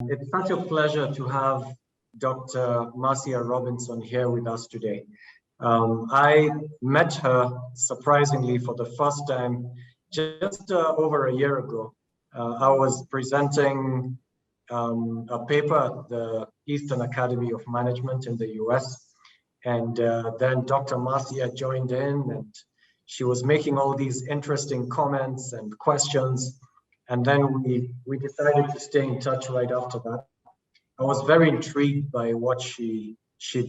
It's such a pleasure to have Dr. Marcia Robinson here with us today. I met her surprisingly for the first time just over a year ago. I was presenting a paper at the Eastern Academy of Management in the US. And then Dr. Marcia joined in and she was making all these interesting comments and questions. And then we decided to stay in touch right after that. I was very intrigued by what she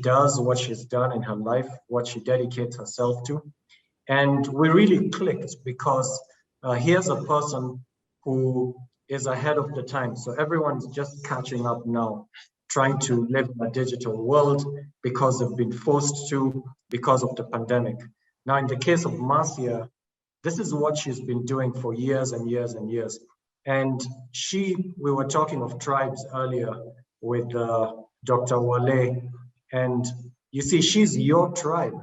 does, what she's done in her life, what she dedicates herself to. And we really clicked because here's a person who is ahead of the time. So everyone's just catching up now, trying to live in a digital world because they've been forced to because of the pandemic. Now, in the case of Marcia, this is what she's been doing for years and years and years. And we were talking of tribes earlier with Dr. Wale. And you see, she's your tribe.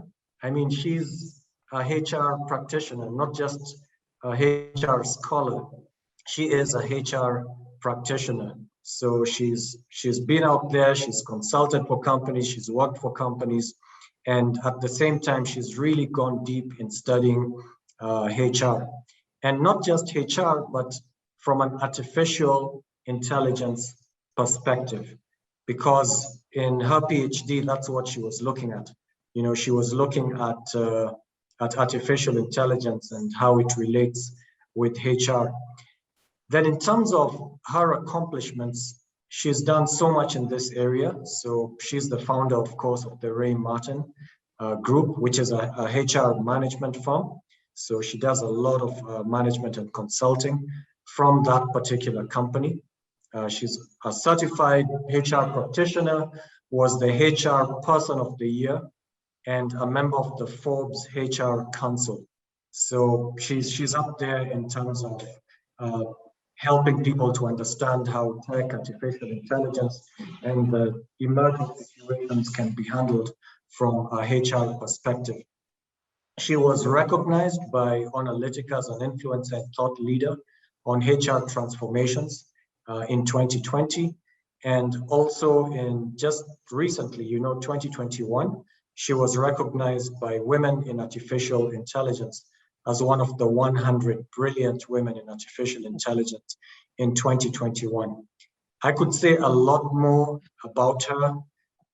I mean, she's a HR practitioner, not just a HR scholar. She is a HR practitioner. So she's been out there, she's consulted for companies, she's worked for companies. And at the same time, she's really gone deep in studying HR. And not just HR, but from an artificial intelligence perspective. Because in her PhD, that's what she was looking at. You know, she was looking at artificial intelligence and how it relates with HR. Then in terms of her accomplishments, she's done so much in this area. So she's the founder, of course, of the Reinventing group, which is a HR management firm. So she does a lot of management and consulting from that particular company. She's a certified HR practitioner, was the HR Person of the Year, and a member of the Forbes HR Council. So she's up there in terms of helping people to understand how tech, artificial intelligence, and the emerging situations can be handled from a HR perspective. She was recognized by Analytica as an influencer and thought leader on HR transformations in 2020. And also in just recently, 2021, she was recognized by Women in Artificial Intelligence as one of the 100 brilliant women in artificial intelligence in 2021. I could say a lot more about her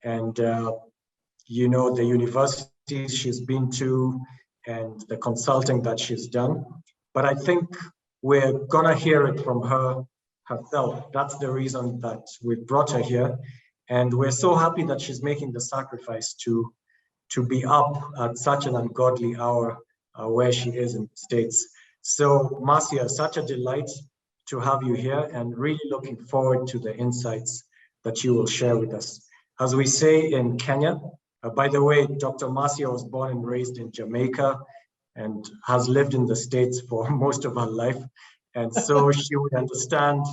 and, the universities she's been to and the consulting that she's done. But I think we're gonna hear it from her herself. That's the reason that we brought her here. And we're so happy that she's making the sacrifice to be up at such an ungodly hour where she is in the States. So Marcia, such a delight to have you here and really looking forward to the insights that you will share with us. As we say in Kenya, by the way, Dr. Marcia was born and raised in Jamaica and has lived in the States for most of her life. And so she would understand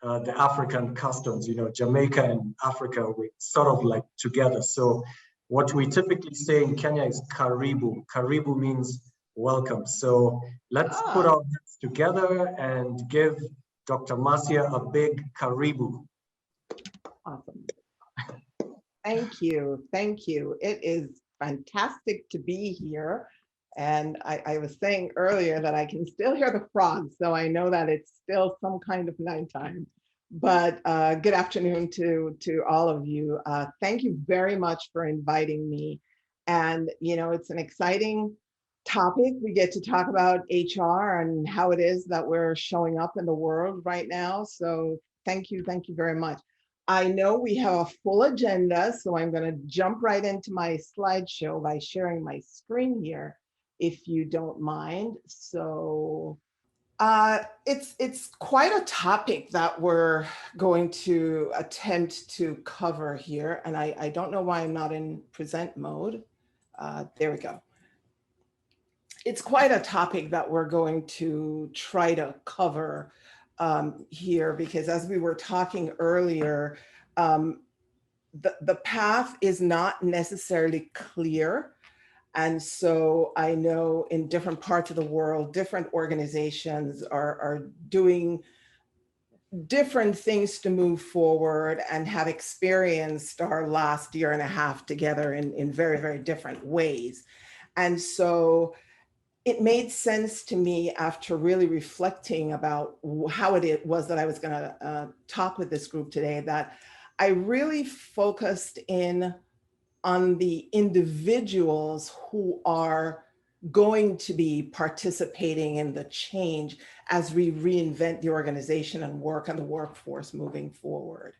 the African customs. Jamaica and Africa, we sort of like together. So what we typically say in Kenya is karibu. Karibu means welcome. So let's put our hands together and give Dr. Marcia a big karibu. Awesome. Thank you. Thank you. It is fantastic to be here. And I was saying earlier that I can still hear the frogs, so I know that it's still some kind of nighttime. But good afternoon to all of you. Thank you very much for inviting me. And, it's an exciting topic. We get to talk about HR and how it is that we're showing up in the world right now. So thank you very much. I know we have a full agenda, so I'm going to jump right into my slideshow by sharing my screen here, if you don't mind. So it's quite a topic that we're going to attempt to cover here. And I don't know why I'm not in present mode. There we go. It's quite a topic that we're going to try to cover here, because as we were talking earlier, the path is not necessarily clear. And so I know in different parts of the world, different organizations are doing different things to move forward and have experienced our last year and a half together in very, very different ways. And so it made sense to me after really reflecting about how it was that I was going to talk with this group today, that I really focused in on the individuals who are going to be participating in the change as we reinvent the organization and work on the workforce moving forward.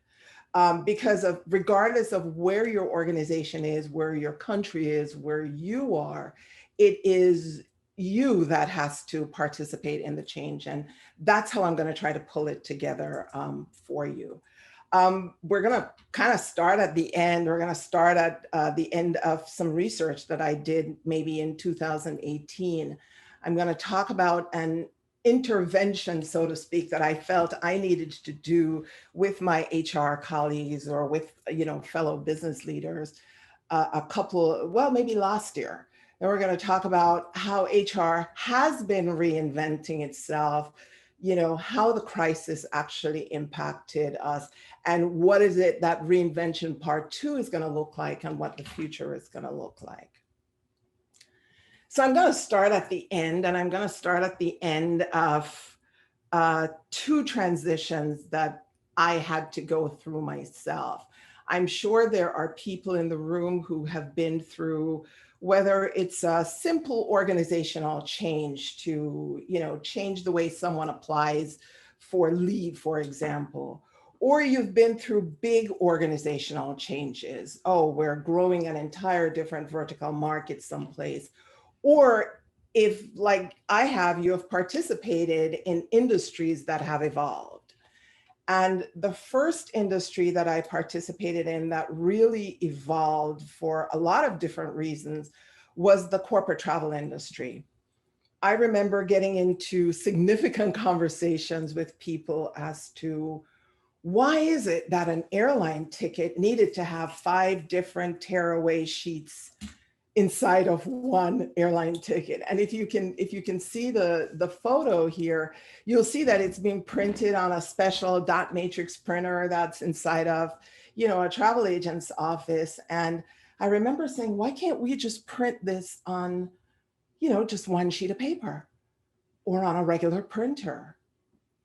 Because of, regardless of where your organization is, where your country is, where you are, it is you that has to participate in the change. And that's how I'm going to try to pull it together for you. We're going to kind of start at the end. We're going to start at the end of some research that I did maybe in 2018. I'm going to talk about an intervention, so to speak, that I felt I needed to do with my HR colleagues or with, fellow business leaders maybe last year. And we're going to talk about how HR has been reinventing itself, how the crisis actually impacted us, and what is it that Reinvention Part 2 is going to look like, and what the future is going to look like. So I'm going to start at the end, and I'm going to start at the end of two transitions that I had to go through myself. I'm sure there are people in the room who have been through, whether it's a simple organizational change to, change the way someone applies for leave, for example, or you've been through big organizational changes. Oh, we're growing an entire different vertical market someplace. Or if, like I have, you have participated in industries that have evolved. And the first industry that I participated in that really evolved for a lot of different reasons was the corporate travel industry. I remember getting into significant conversations with people as to why is it that an airline ticket needed to have 5 different tearaway sheets inside of one airline ticket. And if you can see the photo here, you'll see that it's being printed on a special dot matrix printer that's inside of, a travel agent's office. And I remember saying, why can't we just print this on, just one sheet of paper or on a regular printer?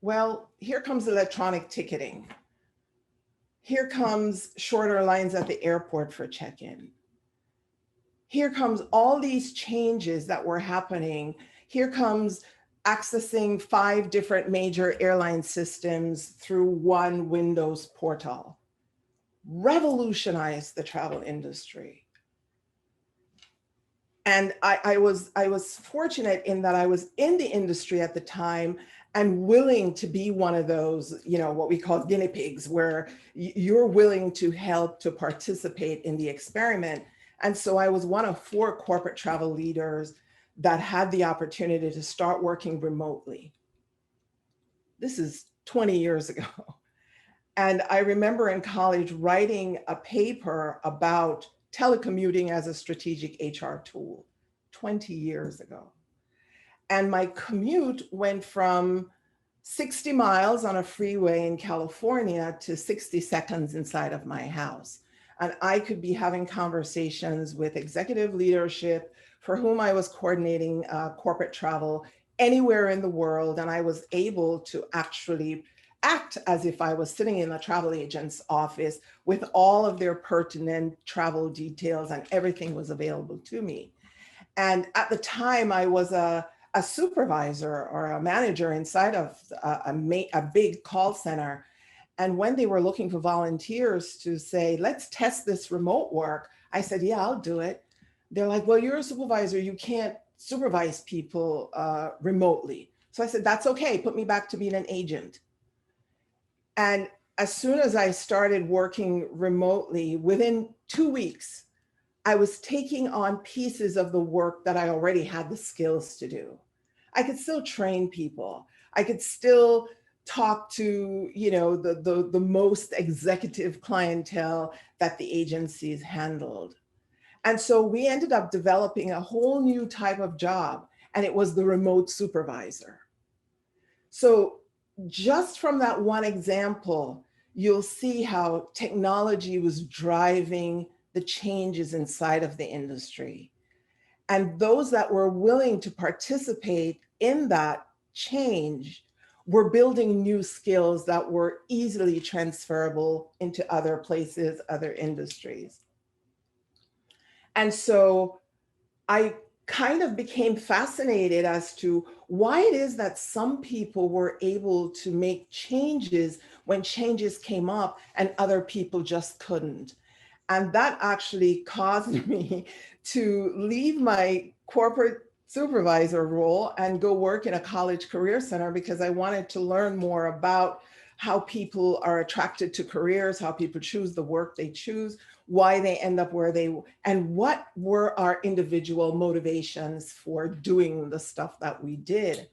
Well, here comes electronic ticketing. Here comes shorter lines at the airport for check-in. Here comes all these changes that were happening. Here comes accessing 5 different major airline systems through one Windows portal. Revolutionized the travel industry. And I was fortunate in that I was in the industry at the time and willing to be one of those, what we call guinea pigs, where you're willing to help to participate in the experiment. And so I was one of 4 corporate travel leaders that had the opportunity to start working remotely. This is 20 years ago. And I remember in college writing a paper about telecommuting as a strategic HR tool 20 years ago. And my commute went from 60 miles on a freeway in California to 60 seconds inside of my house. And I could be having conversations with executive leadership for whom I was coordinating corporate travel anywhere in the world. And I was able to actually act as if I was sitting in a travel agent's office with all of their pertinent travel details, and everything was available to me. And at the time, I was a supervisor or a manager inside of a big call center. And when they were looking for volunteers to say, let's test this remote work, I said, yeah, I'll do it. They're like, well, you're a supervisor. You can't supervise people remotely. So I said, that's okay. Put me back to being an agent. And as soon as I started working remotely, within 2 weeks, I was taking on pieces of the work that I already had the skills to do. I could still train people. I could still talk to, the most executive clientele that the agencies handled. And so we ended up developing a whole new type of job, and it was the remote supervisor. So just from that one example, you'll see how technology was driving the changes inside of the industry. And those that were willing to participate in that change were building new skills that were easily transferable into other places, other industries. And so I kind of became fascinated as to why it is that some people were able to make changes when changes came up and other people just couldn't. And that actually caused me to leave my corporate supervisor role and go work in a college career center because I wanted to learn more about how people are attracted to careers, how people choose the work they choose, why they end up where they, and what were our individual motivations for doing the stuff that we did.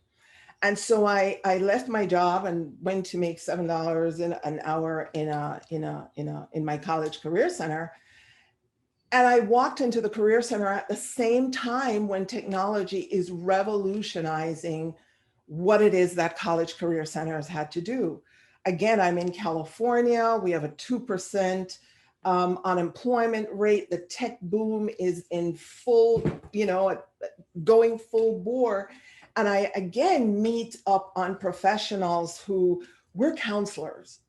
And so I left my job and went to make $7 an hour in my college career center. And I walked into the career center at the same time when technology is revolutionizing what it is that college career centers had to do. Again, I'm in California. We have a 2% unemployment rate. The tech boom is in full, going full bore. And I, again, meet up on professionals who, we're counselors.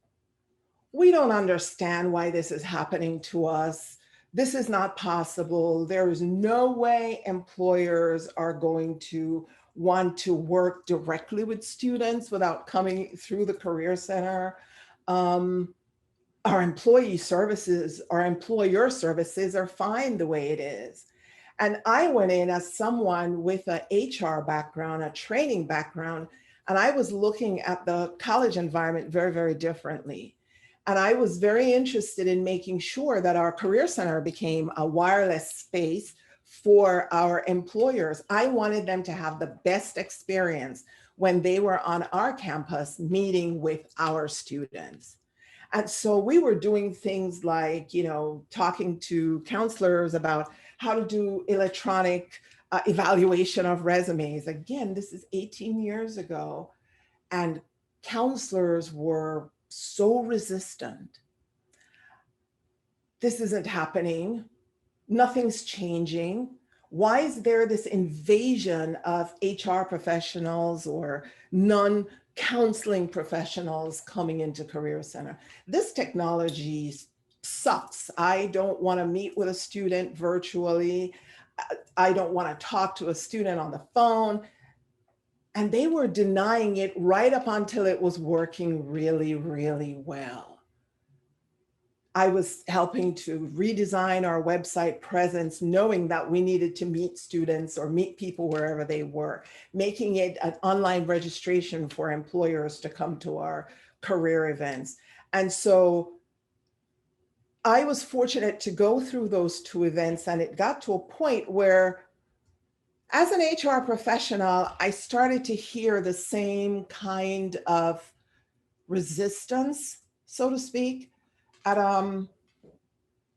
We don't understand why this is happening to us. This is not possible. There is no way employers are going to want to work directly with students without coming through the career center. Our employee services, our employer services are fine the way it is. And I went in as someone with an HR background, a training background, and I was looking at the college environment very, very differently. And I was very interested in making sure that our career center became a wireless space for our employers. I wanted them to have the best experience when they were on our campus meeting with our students. And so we were doing things like, talking to counselors about how to do electronic evaluation of resumes. Again, this is 18 years ago. And counselors were so resistant. This isn't happening. Nothing's changing. Why is there this invasion of HR professionals or non-counseling professionals coming into Career Center? This technology sucks. I don't want to meet with a student virtually. I don't want to talk to a student on the phone. And they were denying it right up until it was working really, really well. I was helping to redesign our website presence, knowing that we needed to meet students or meet people wherever they were, making it an online registration for employers to come to our career events. And so I was fortunate to go through those two events, and it got to a point where as an HR professional, I started to hear the same kind of resistance, so to speak, at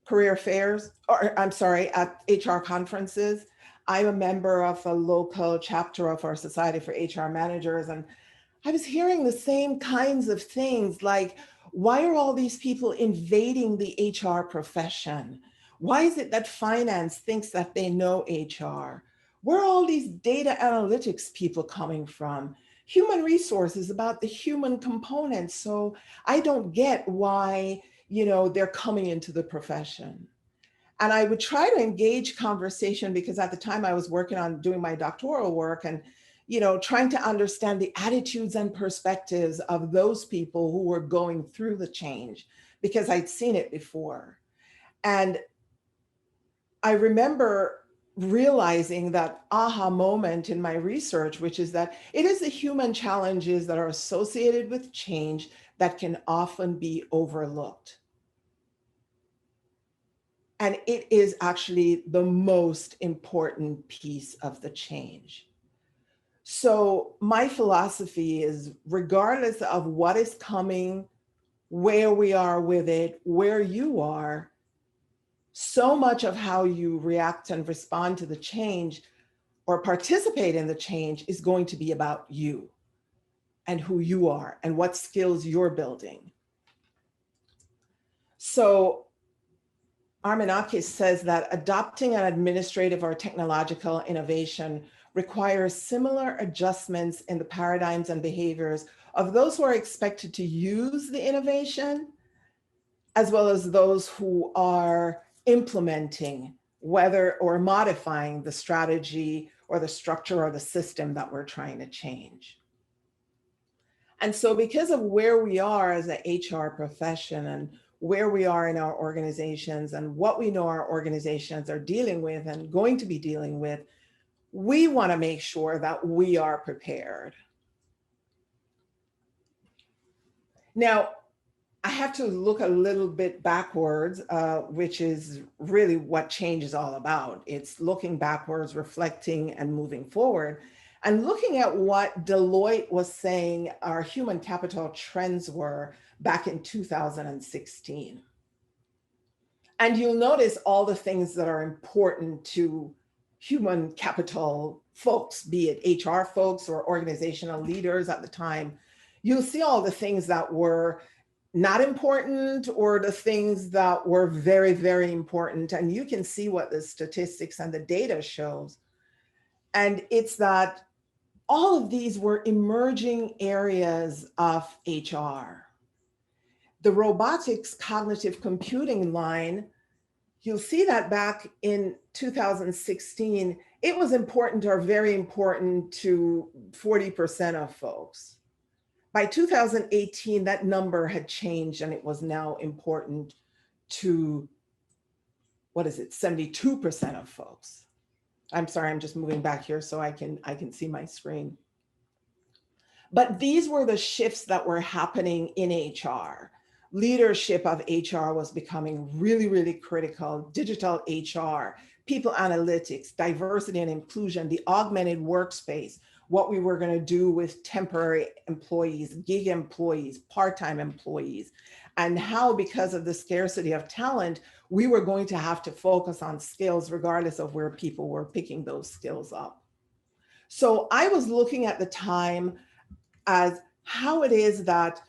career fairs, or I'm sorry, at HR conferences. I'm a member of a local chapter of our Society for HR Managers, and I was hearing the same kinds of things like, why are all these people invading the HR profession? Why is it that finance thinks that they know HR? Where are all these data analytics people coming from? Human resources about the human component. So I don't get why, they're coming into the profession. And I would try to engage conversation because at the time I was working on doing my doctoral work and, trying to understand the attitudes and perspectives of those people who were going through the change because I'd seen it before. And I remember realizing that aha moment in my research, which is that it is the human challenges that are associated with change that can often be overlooked. And it is actually the most important piece of the change. So my philosophy is, regardless of what is coming, where we are with it, where you are, so much of how you react and respond to the change or participate in the change is going to be about you. and who you are and what skills you're building. So Armenakis says that adopting an administrative or technological innovation requires similar adjustments in the paradigms and behaviors of those who are expected to use the innovation, as well as those who are implementing whether or modifying the strategy or the structure or the system that we're trying to change. And so because of where we are as an HR profession and where we are in our organizations and what we know our organizations are dealing with and going to be dealing with, we want to make sure that we are prepared. Now, I have to look a little bit backwards, which is really what change is all about. It's looking backwards, reflecting, and moving forward, and looking at what Deloitte was saying our human capital trends were back in 2016. And you'll notice all the things that are important to human capital folks, be it HR folks or organizational leaders at the time. You'll see all the things that were not important or the things that were very, very important. And you can see what the statistics and the data shows. And it's that all of these were emerging areas of HR. The robotics cognitive computing line, you'll see that back in 2016, it was important or very important to 40% of folks. By 2018, that number had changed and it was now important to, 72% of folks. I'm sorry, I'm just moving back here so I can see my screen. But these were the shifts that were happening in HR. Leadership of HR was becoming really, really critical. Digital HR, people analytics, diversity and inclusion, the augmented workspace, what we were going to do with temporary employees, gig employees, part-time employees, and how, because of the scarcity of talent, we were going to have to focus on skills regardless of where people were picking those skills up. So I was looking at the time as how it is that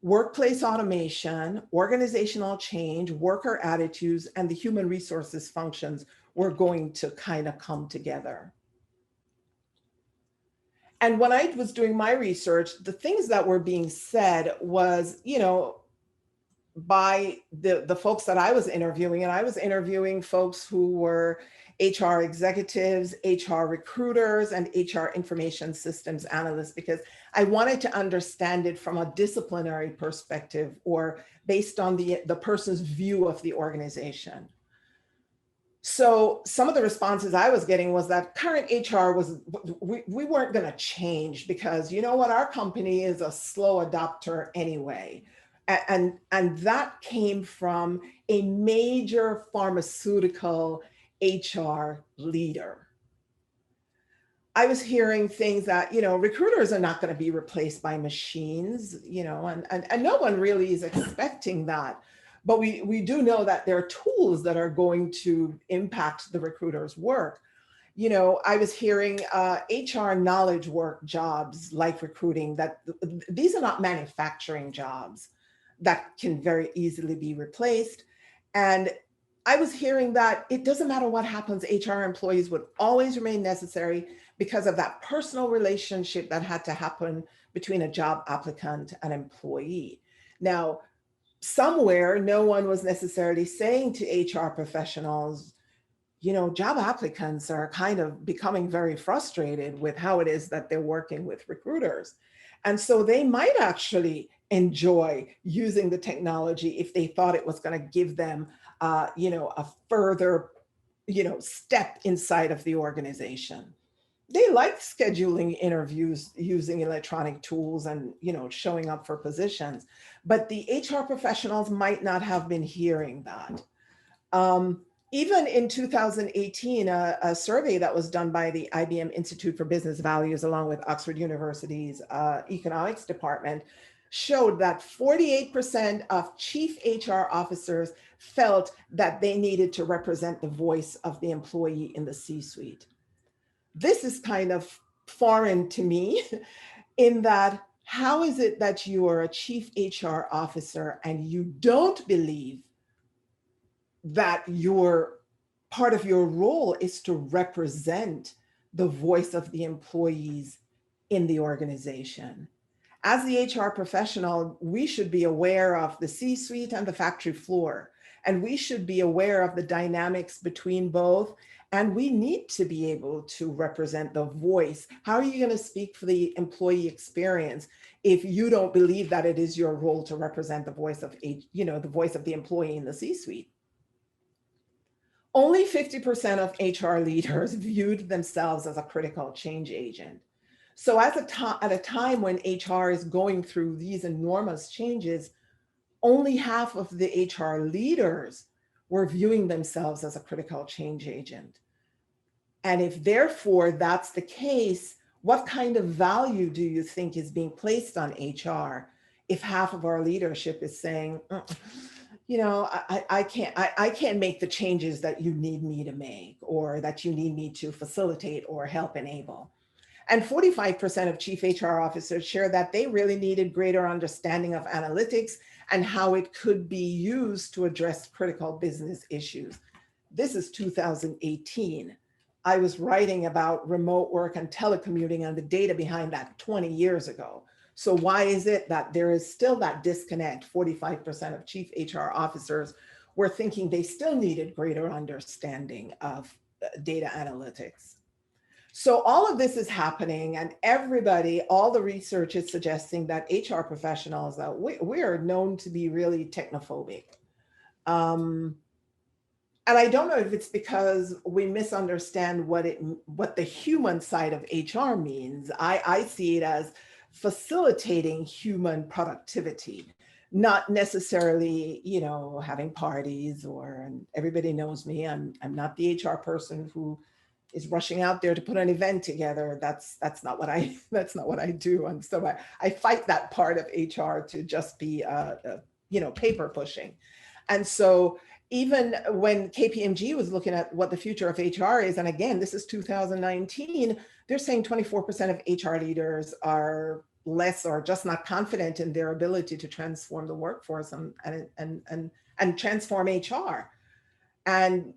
workplace automation, organizational change, worker attitudes, and the human resources functions were going to kind of come together. And when I was doing my research, the things that were being said was, by the folks that I was interviewing, and I was interviewing folks who were HR executives, HR recruiters, and HR information systems analysts, because I wanted to understand it from a disciplinary perspective or based on the person's view of the organization. So some of the responses I was getting was that current HR we weren't going to change because, you know what, our company is a slow adopter anyway. And that came from a major pharmaceutical HR leader. I was hearing things that, recruiters are not going to be replaced by machines, and no one really is expecting that. But we do know that there are tools that are going to impact the recruiter's work. I was hearing HR knowledge work jobs like recruiting, that these are not manufacturing jobs that can very easily be replaced. And I was hearing that it doesn't matter what happens, HR employees would always remain necessary because of that personal relationship that had to happen between a job applicant and employee. Now, somewhere, no one was necessarily saying to HR professionals, job applicants are kind of becoming very frustrated with how it is that they're working with recruiters. And so they might actually enjoy using the technology if they thought it was going to give them, a further, step inside of the organization. They like scheduling interviews using electronic tools and, showing up for positions, but the HR professionals might not have been hearing that. Even in 2018, a survey that was done by the IBM Institute for Business Values, along with Oxford University's economics department, showed that 48% of chief HR officers felt that they needed to represent the voice of the employee in the C-suite. This is kind of foreign to me in that how is it that you are a chief HR officer and you don't believe that part of your role is to represent the voice of the employees in the organization? As the HR professional, we should be aware of the C-suite and the factory floor, and we should be aware of the dynamics between both. And we need to be able to represent the voice. How are you going to speak for the employee experience if you don't believe that it is your role to represent the voice of, the voice of the employee in the C-suite? Only 50% of HR leaders viewed themselves as a critical change agent. So at a time when HR is going through these enormous changes, only half of the HR leaders were viewing themselves as a critical change agent. And if therefore that's the case, what kind of value do you think is being placed on HR if half of our leadership is saying, I can't make the changes that you need me to make, or that you need me to facilitate or help enable? And 45% of chief HR officers share that they really needed greater understanding of analytics and how it could be used to address critical business issues. This is 2018. I was writing about remote work and telecommuting and the data behind that 20 years ago. So why is it that there is still that disconnect? 45% of chief HR officers were thinking they still needed greater understanding of data analytics. So all of this is happening, and everybody, all the research is suggesting that HR professionals, we are known to be really technophobic. And I don't know if it's because we misunderstand what the human side of HR means. I see it as facilitating human productivity, not necessarily, having parties, and everybody knows me. I'm not the HR person who is rushing out there to put an event together. That's not what I do. And so I fight that part of HR to just be paper pushing. And so even when KPMG was looking at what the future of HR is, and again, this is 2019, they're saying 24% of HR leaders are less or just not confident in their ability to transform the workforce and transform HR. And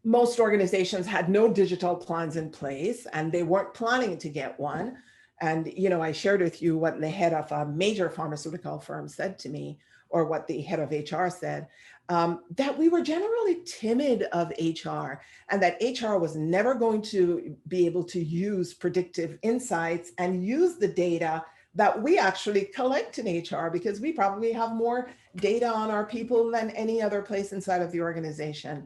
most organizations had no digital plans in place, and they weren't planning to get one. And, I shared with you what the head of a major pharmaceutical firm said to me, or what the head of HR said, that we were generally timid of HR, and that HR was never going to be able to use predictive insights and use the data that we actually collect in HR, because we probably have more data on our people than any other place inside of the organization.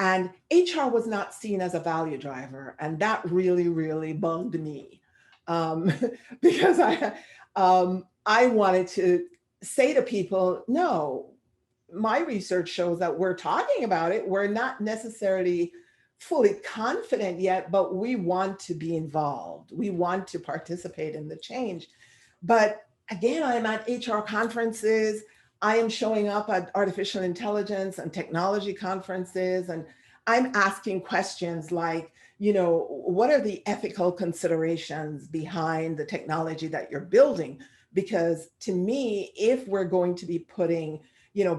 And HR was not seen as a value driver. And that really, really bugged me, because I wanted to say to people, no, my research shows that we're talking about it. We're not necessarily fully confident yet, but we want to be involved. We want to participate in the change. But again, I'm at HR conferences. I am showing up at artificial intelligence and technology conferences, and I'm asking questions like, what are the ethical considerations behind the technology that you're building? Because to me, if we're going to be putting,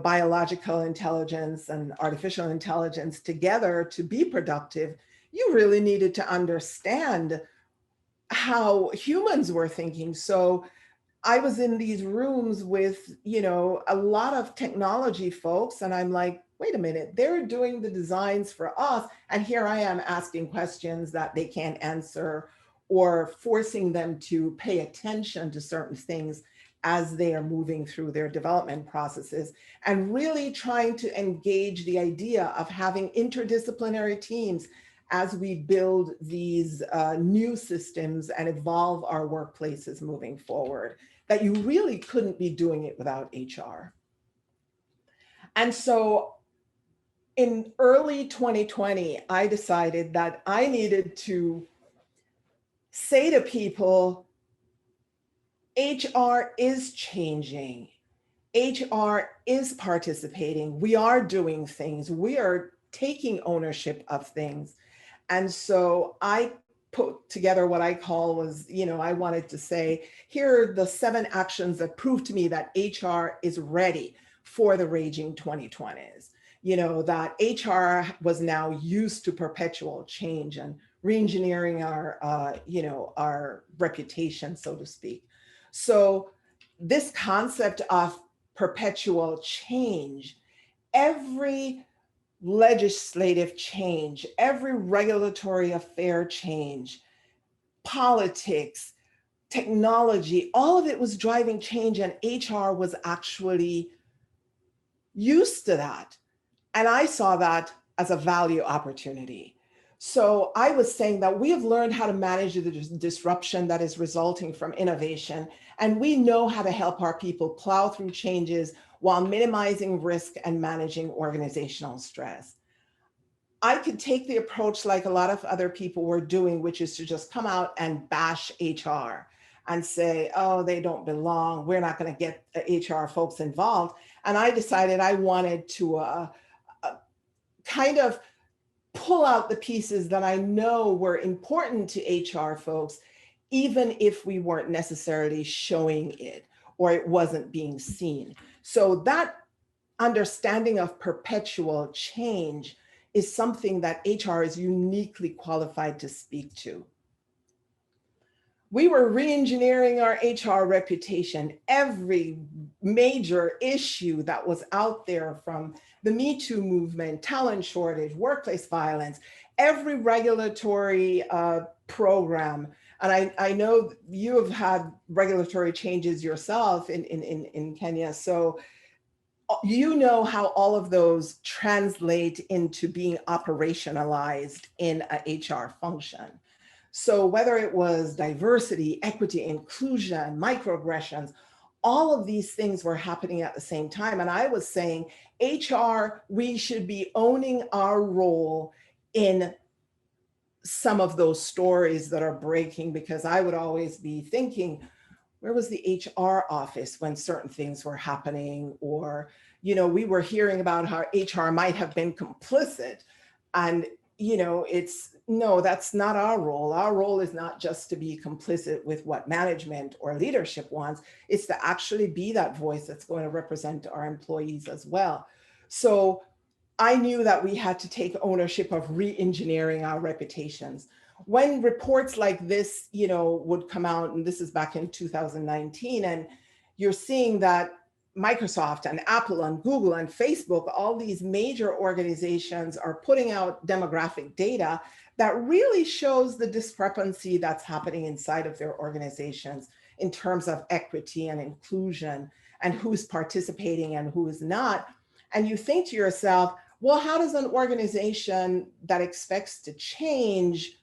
biological intelligence and artificial intelligence together to be productive, you really needed to understand how humans were thinking. So I was in these rooms with, a lot of technology folks, and I'm like, wait a minute, they're doing the designs for us. And here I am asking questions that they can't answer, or forcing them to pay attention to certain things as they are moving through their development processes, and really trying to engage the idea of having interdisciplinary teams as we build these new systems and evolve our workplaces moving forward, that you really couldn't be doing it without HR. And so in early 2020, I decided that I needed to say to people, HR is changing. HR is participating. We are doing things. We are taking ownership of things. And so I put together what I call was, I wanted to say, here are the 7 actions that prove to me that HR is ready for the raging 2020s. That HR was now used to perpetual change and reengineering our reputation, so to speak. So this concept of perpetual change, every legislative change, every regulatory affair change, politics, technology, all of it was driving change, and HR was actually used to that. And I saw that as a value opportunity. So I was saying that we have learned how to manage the disruption that is resulting from innovation, and we know how to help our people plow through changes while minimizing risk and managing organizational stress. I could take the approach like a lot of other people were doing, which is to just come out and bash HR and say, oh, they don't belong. We're not going to get HR folks involved. And I decided I wanted to kind of pull out the pieces that I know were important to HR folks, even if we weren't necessarily showing it or it wasn't being seen. So that understanding of perpetual change is something that HR is uniquely qualified to speak to. We were re-engineering our HR reputation. Every major issue that was out there, from the Me Too movement, talent shortage, workplace violence, every regulatory program. And I know you have had regulatory changes yourself in Kenya. So you know how all of those translate into being operationalized in a HR function. So whether it was diversity, equity, inclusion, microaggressions, all of these things were happening at the same time. And I was saying, HR, we should be owning our role in some of those stories that are breaking, because I would always be thinking, where was the HR office when certain things were happening? Or, we were hearing about how HR might have been complicit. And, no, that's not our role. Our role is not just to be complicit with what management or leadership wants. It's to actually be that voice that's going to represent our employees as well. So I knew that we had to take ownership of re-engineering our reputations. When reports like this, would come out, and this is back in 2019, and you're seeing that Microsoft and Apple and Google and Facebook, all these major organizations are putting out demographic data that really shows the discrepancy that's happening inside of their organizations in terms of equity and inclusion and who's participating and who is not. And you think to yourself, well, how does an organization that expects to change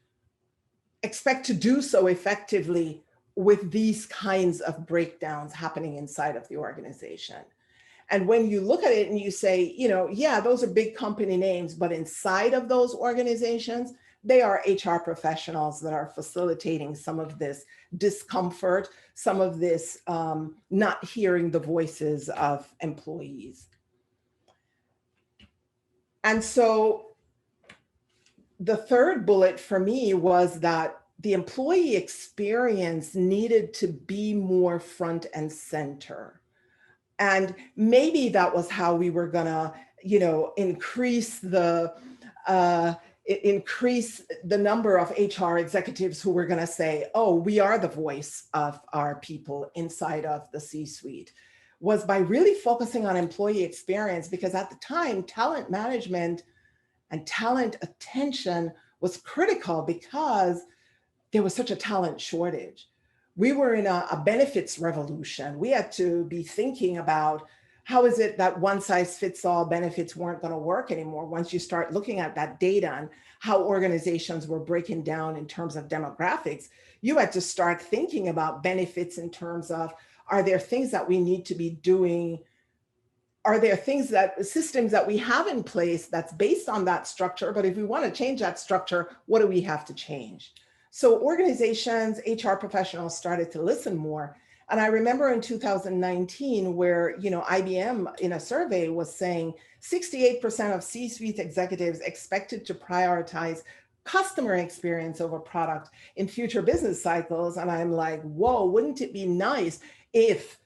expect to do so effectively with these kinds of breakdowns happening inside of the organization? And when you look at it and you say, yeah, those are big company names, but inside of those organizations, they are HR professionals that are facilitating some of this discomfort, some of this not hearing the voices of employees. And so the third bullet for me was that the employee experience needed to be more front and center. And maybe that was how we were gonna, increase the number of HR executives who were gonna say, oh, we are the voice of our people inside of the C-suite, was by really focusing on employee experience, because at the time, talent management and talent attention was critical because there was such a talent shortage. We were in a benefits revolution. We had to be thinking about how is it that one size fits all benefits weren't going to work anymore once you start looking at that data and how organizations were breaking down in terms of demographics. You had to start thinking about benefits in terms of, are there things that we need to be doing? Are there systems that we have in place that's based on that structure? But if we want to change that structure, what do we have to change? So organizations, HR professionals started to listen more. And I remember in 2019 where, IBM in a survey was saying 68% of C-suite executives expected to prioritize customer experience over product in future business cycles. And I'm like, whoa, wouldn't it be nice if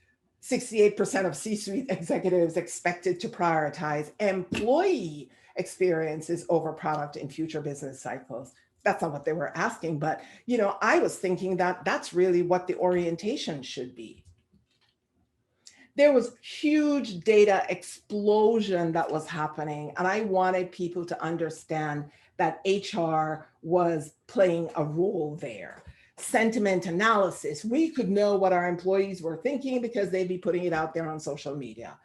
68% of C-suite executives expected to prioritize employee experiences over product in future business cycles? That's not what they were asking, but I was thinking that that's really what the orientation should be. There was huge data explosion that was happening, and I wanted people to understand that HR was playing a role there. Sentiment analysis, we could know what our employees were thinking because they'd be putting it out there on social media.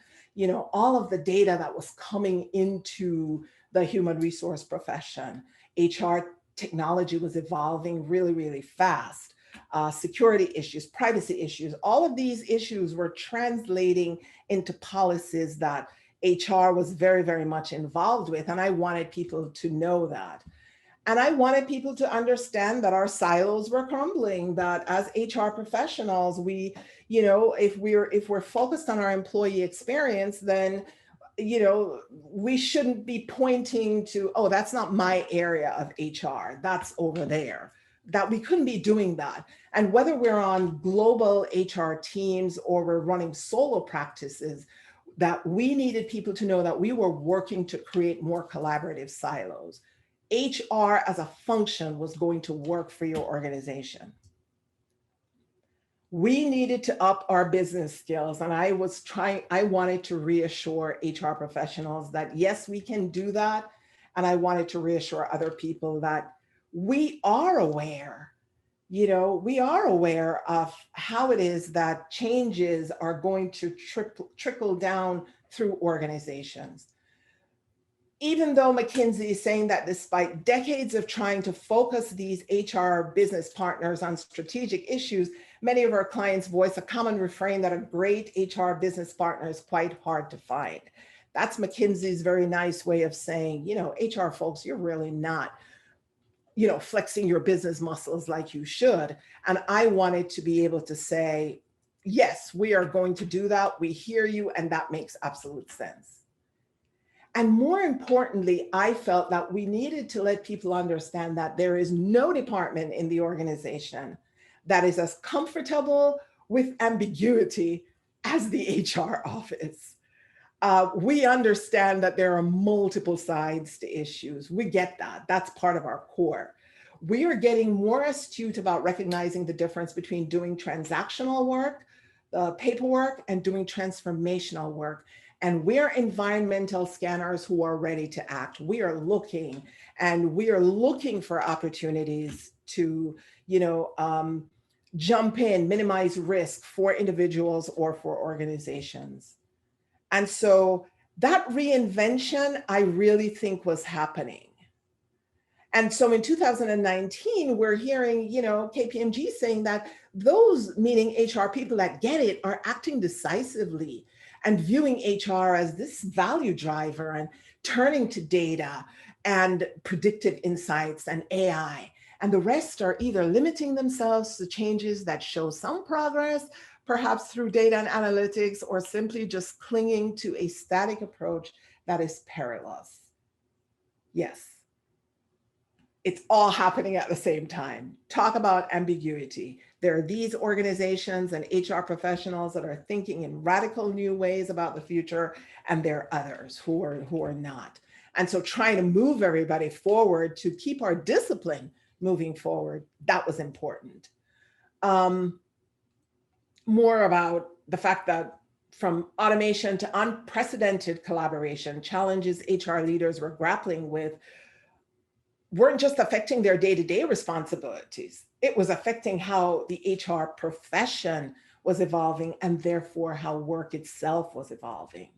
All of the data that was coming into the human resource profession. HR technology was evolving really, really fast. Security issues, privacy issues, all of these issues were translating into policies that HR was very, very much involved with. And I wanted people to know that. And I wanted people to understand that our silos were crumbling, that as HR professionals, if we're focused on our employee experience, then we shouldn't be pointing to, oh, that's not my area of HR, that's over there. That we couldn't be doing that. And whether we're on global HR teams or we're running solo practices, that we needed people to know that we were working to create more collaborative silos. HR as a function was going to work for your organization. We needed to up our business skills. And I wanted to reassure HR professionals that yes, we can do that. And I wanted to reassure other people that we are aware, of how it is that changes are going to trickle down through organizations. Even though McKinsey is saying that despite decades of trying to focus these HR business partners on strategic issues, many of our clients voice a common refrain that a great HR business partner is quite hard to find. That's McKinsey's very nice way of saying, HR folks, you're really not flexing your business muscles like you should. And I wanted to be able to say, yes, we are going to do that. We hear you. And that makes absolute sense. And more importantly, I felt that we needed to let people understand that there is no department in the organization that is as comfortable with ambiguity as the HR office. We understand that there are multiple sides to issues. We get that. That's part of our core. We are getting more astute about recognizing the difference between doing transactional work, paperwork, and doing transformational work. And we're environmental scanners who are ready to act. We are looking for opportunities to, jump in, minimize risk for individuals or for organizations. And so that reinvention, I really think was happening. And so in 2019, we're hearing, KPMG saying that those, meaning HR people that get it, are acting decisively and viewing HR as this value driver and turning to data and predictive insights and AI. And the rest are either limiting themselves to changes that show some progress, perhaps through data and analytics, or simply just clinging to a static approach that is perilous. Yes, it's all happening at the same time. Talk about ambiguity. There are these organizations and HR professionals that are thinking in radical new ways about the future, and there are others who are not. And so trying to move everybody forward to keep our discipline moving forward, that was important. More about the fact that from automation to unprecedented collaboration, challenges HR leaders were grappling with weren't just affecting their day-to-day responsibilities. It was affecting how the HR profession was evolving and therefore how work itself was evolving.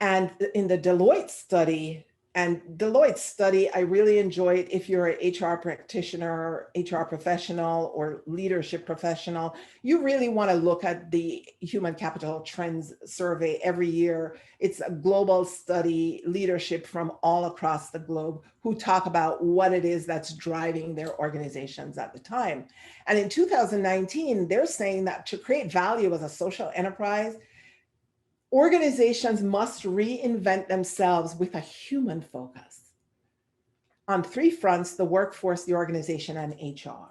And in the Deloitte study, I really enjoyed, if you're an HR practitioner, HR professional, or leadership professional, you really want to look at the Human Capital Trends Survey every year. It's a global study, leadership from all across the globe who talk about what it is that's driving their organizations at the time. And in 2019, they're saying that to create value as a social enterprise, organizations must reinvent themselves with a human focus on three fronts: the workforce, the organization, and HR.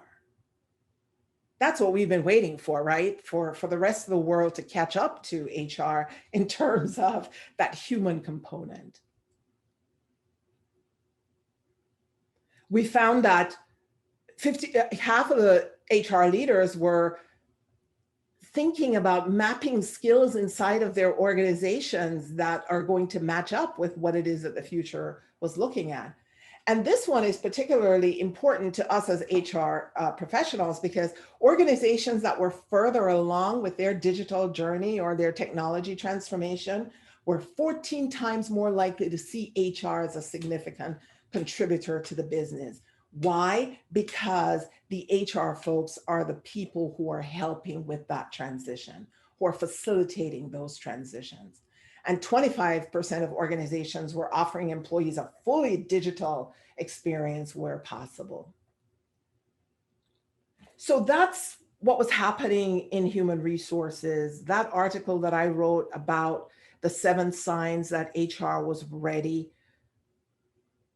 That's what we've been waiting for, right? For the rest of the world to catch up to HR in terms of that human component. We found that half of the HR leaders were thinking about mapping skills inside of their organizations that are going to match up with what it is that the future was looking at. And this one is particularly important to us as HR professionals, because organizations that were further along with their digital journey or their technology transformation were 14 times more likely to see HR as a significant contributor to the business. Why? Because the HR folks are the people who are helping with that transition, who are facilitating those transitions. And 25% of organizations were offering employees a fully digital experience where possible. So that's what was happening in human resources. That article that I wrote about the 7 signs that HR was ready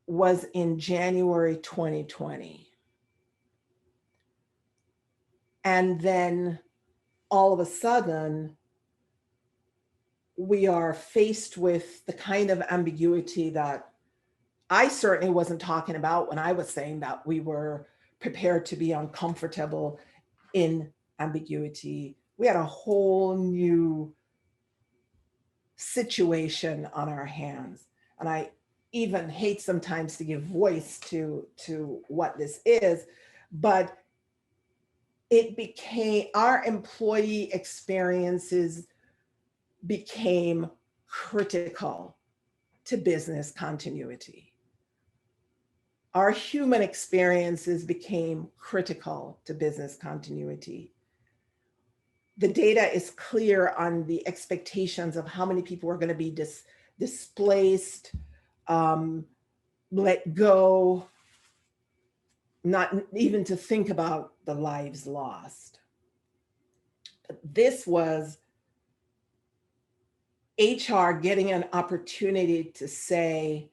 was in January 2020. And then all of a sudden, we are faced with the kind of ambiguity that I certainly wasn't talking about when I was saying that we were prepared to be uncomfortable in ambiguity. We had a whole new situation on our hands. And I even hate sometimes to give voice to what this is, but it became, our employee experiences became critical to business continuity. Our human experiences became critical to business continuity. The data is clear on the expectations of how many people are going to be displaced, let go, not even to think about the lives lost. This was HR getting an opportunity to say,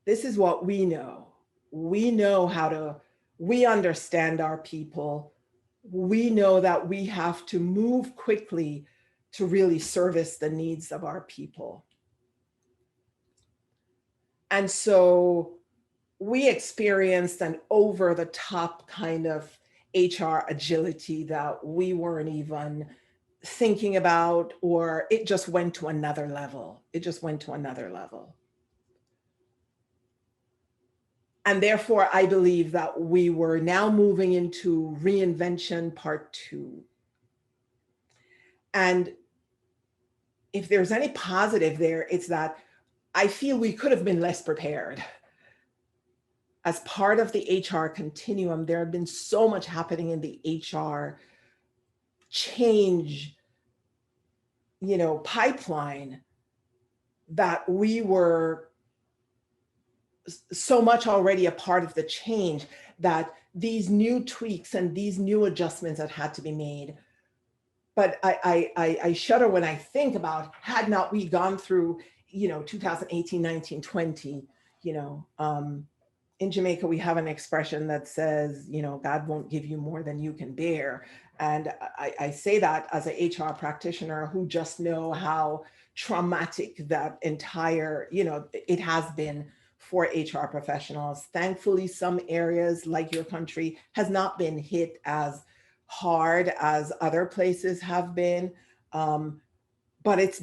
this is what we know. We know how to, we understand our people. We know that we have to move quickly to really service the needs of our people. And so we experienced an over-the-top kind of HR agility that we weren't even thinking about, or it just went to another level. It just went to another level. And therefore, I believe that we were now moving into Reinvention Part 2. And if there's any positive there, it's that I feel we could have been less prepared. As part of the HR continuum, there had been so much happening in the HR change, pipeline, that we were so much already a part of the change that these new tweaks and these new adjustments that had to be made. But I shudder when I think about, had not we gone through, 2018, 19, 20, in Jamaica, we have an expression that says, God won't give you more than you can bear. And I say that as an HR practitioner who just know how traumatic that entire, it has been for HR professionals. Thankfully, some areas like your country has not been hit as hard as other places have been. But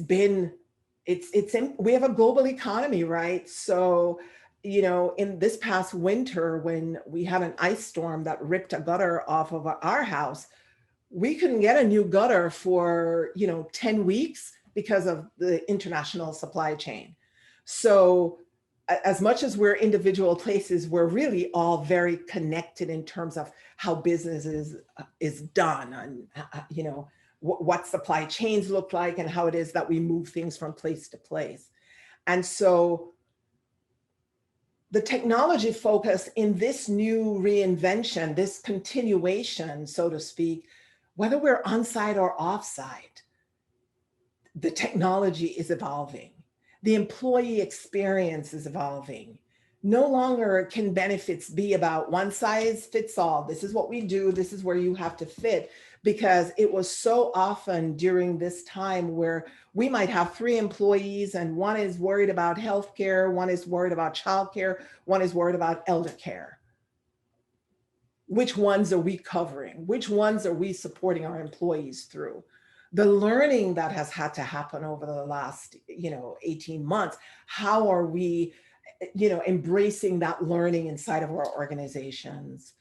we have a global economy, right? So, in this past winter, when we had an ice storm that ripped a gutter off of our house, we couldn't get a new gutter for, 10 weeks because of the international supply chain. So as much as we're individual places, we're really all very connected in terms of how business is done and, what supply chains look like and how it is that we move things from place to place. And so the technology focus in this new reinvention, this continuation, so to speak, whether we're on-site or off-site, the technology is evolving. The employee experience is evolving. No longer can benefits be about one size fits all. This is what we do. This is where you have to fit, because it was so often during this time where we might have 3 employees and one is worried about healthcare, one is worried about childcare, one is worried about elder care. Which ones are we covering? Which ones are we supporting our employees through? The learning that has had to happen over the last, 18 months, how are we, embracing that learning inside of our organizations?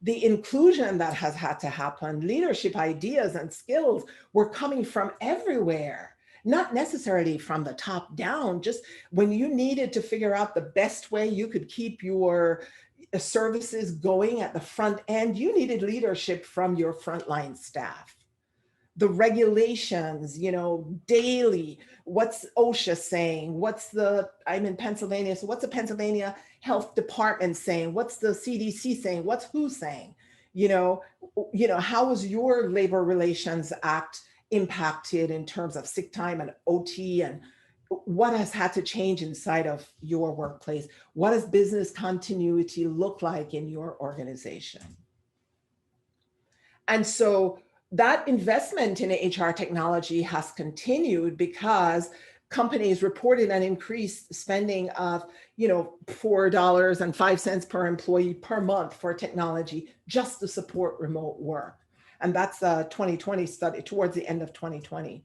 The inclusion that has had to happen, leadership ideas and skills were coming from everywhere, not necessarily from the top down, just when you needed to figure out the best way you could keep your services going at the front end, you needed leadership from your frontline staff. The regulations, daily, what's OSHA saying? I'm in Pennsylvania, so what's the Pennsylvania Health Department saying? What's the CDC saying? What's WHO saying? How was your Labor Relations Act impacted in terms of sick time and OT, and what has had to change inside of your workplace? What does business continuity look like in your organization? And so that investment in HR technology has continued because companies reported an increased spending of, $4.05 per employee per month for technology just to support remote work. And that's a 2020 study, towards the end of 2020.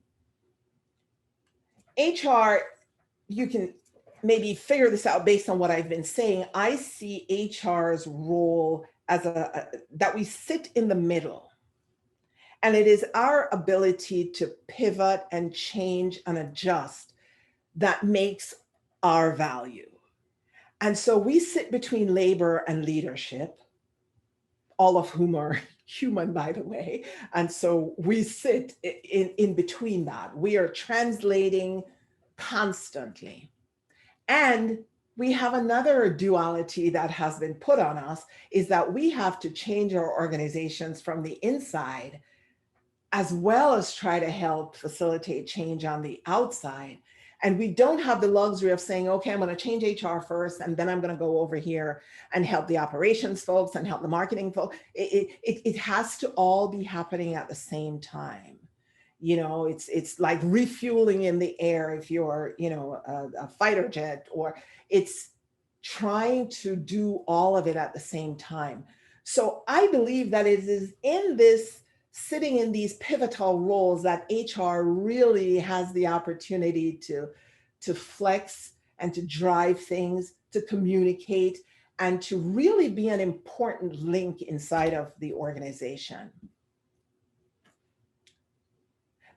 HR, you can maybe figure this out based on what I've been saying. I see HR's role as that we sit in the middle. And it is our ability to pivot and change and adjust that makes our value. And so we sit between labor and leadership, all of whom are human, by the way. And so we sit in between that. We are translating constantly. And we have another duality that has been put on us, is that we have to change our organizations from the inside, as well as try to help facilitate change on the outside. And we don't have the luxury of saying, okay, I'm going to change HR first, and then I'm going to go over here and help the operations folks and help the marketing folks. It has to all be happening at the same time. It's like refueling in the air if you're, a fighter jet, or it's trying to do all of it at the same time. So I believe that it is in this sitting in these pivotal roles that HR really has the opportunity to flex and to drive things, to communicate, and to really be an important link inside of the organization.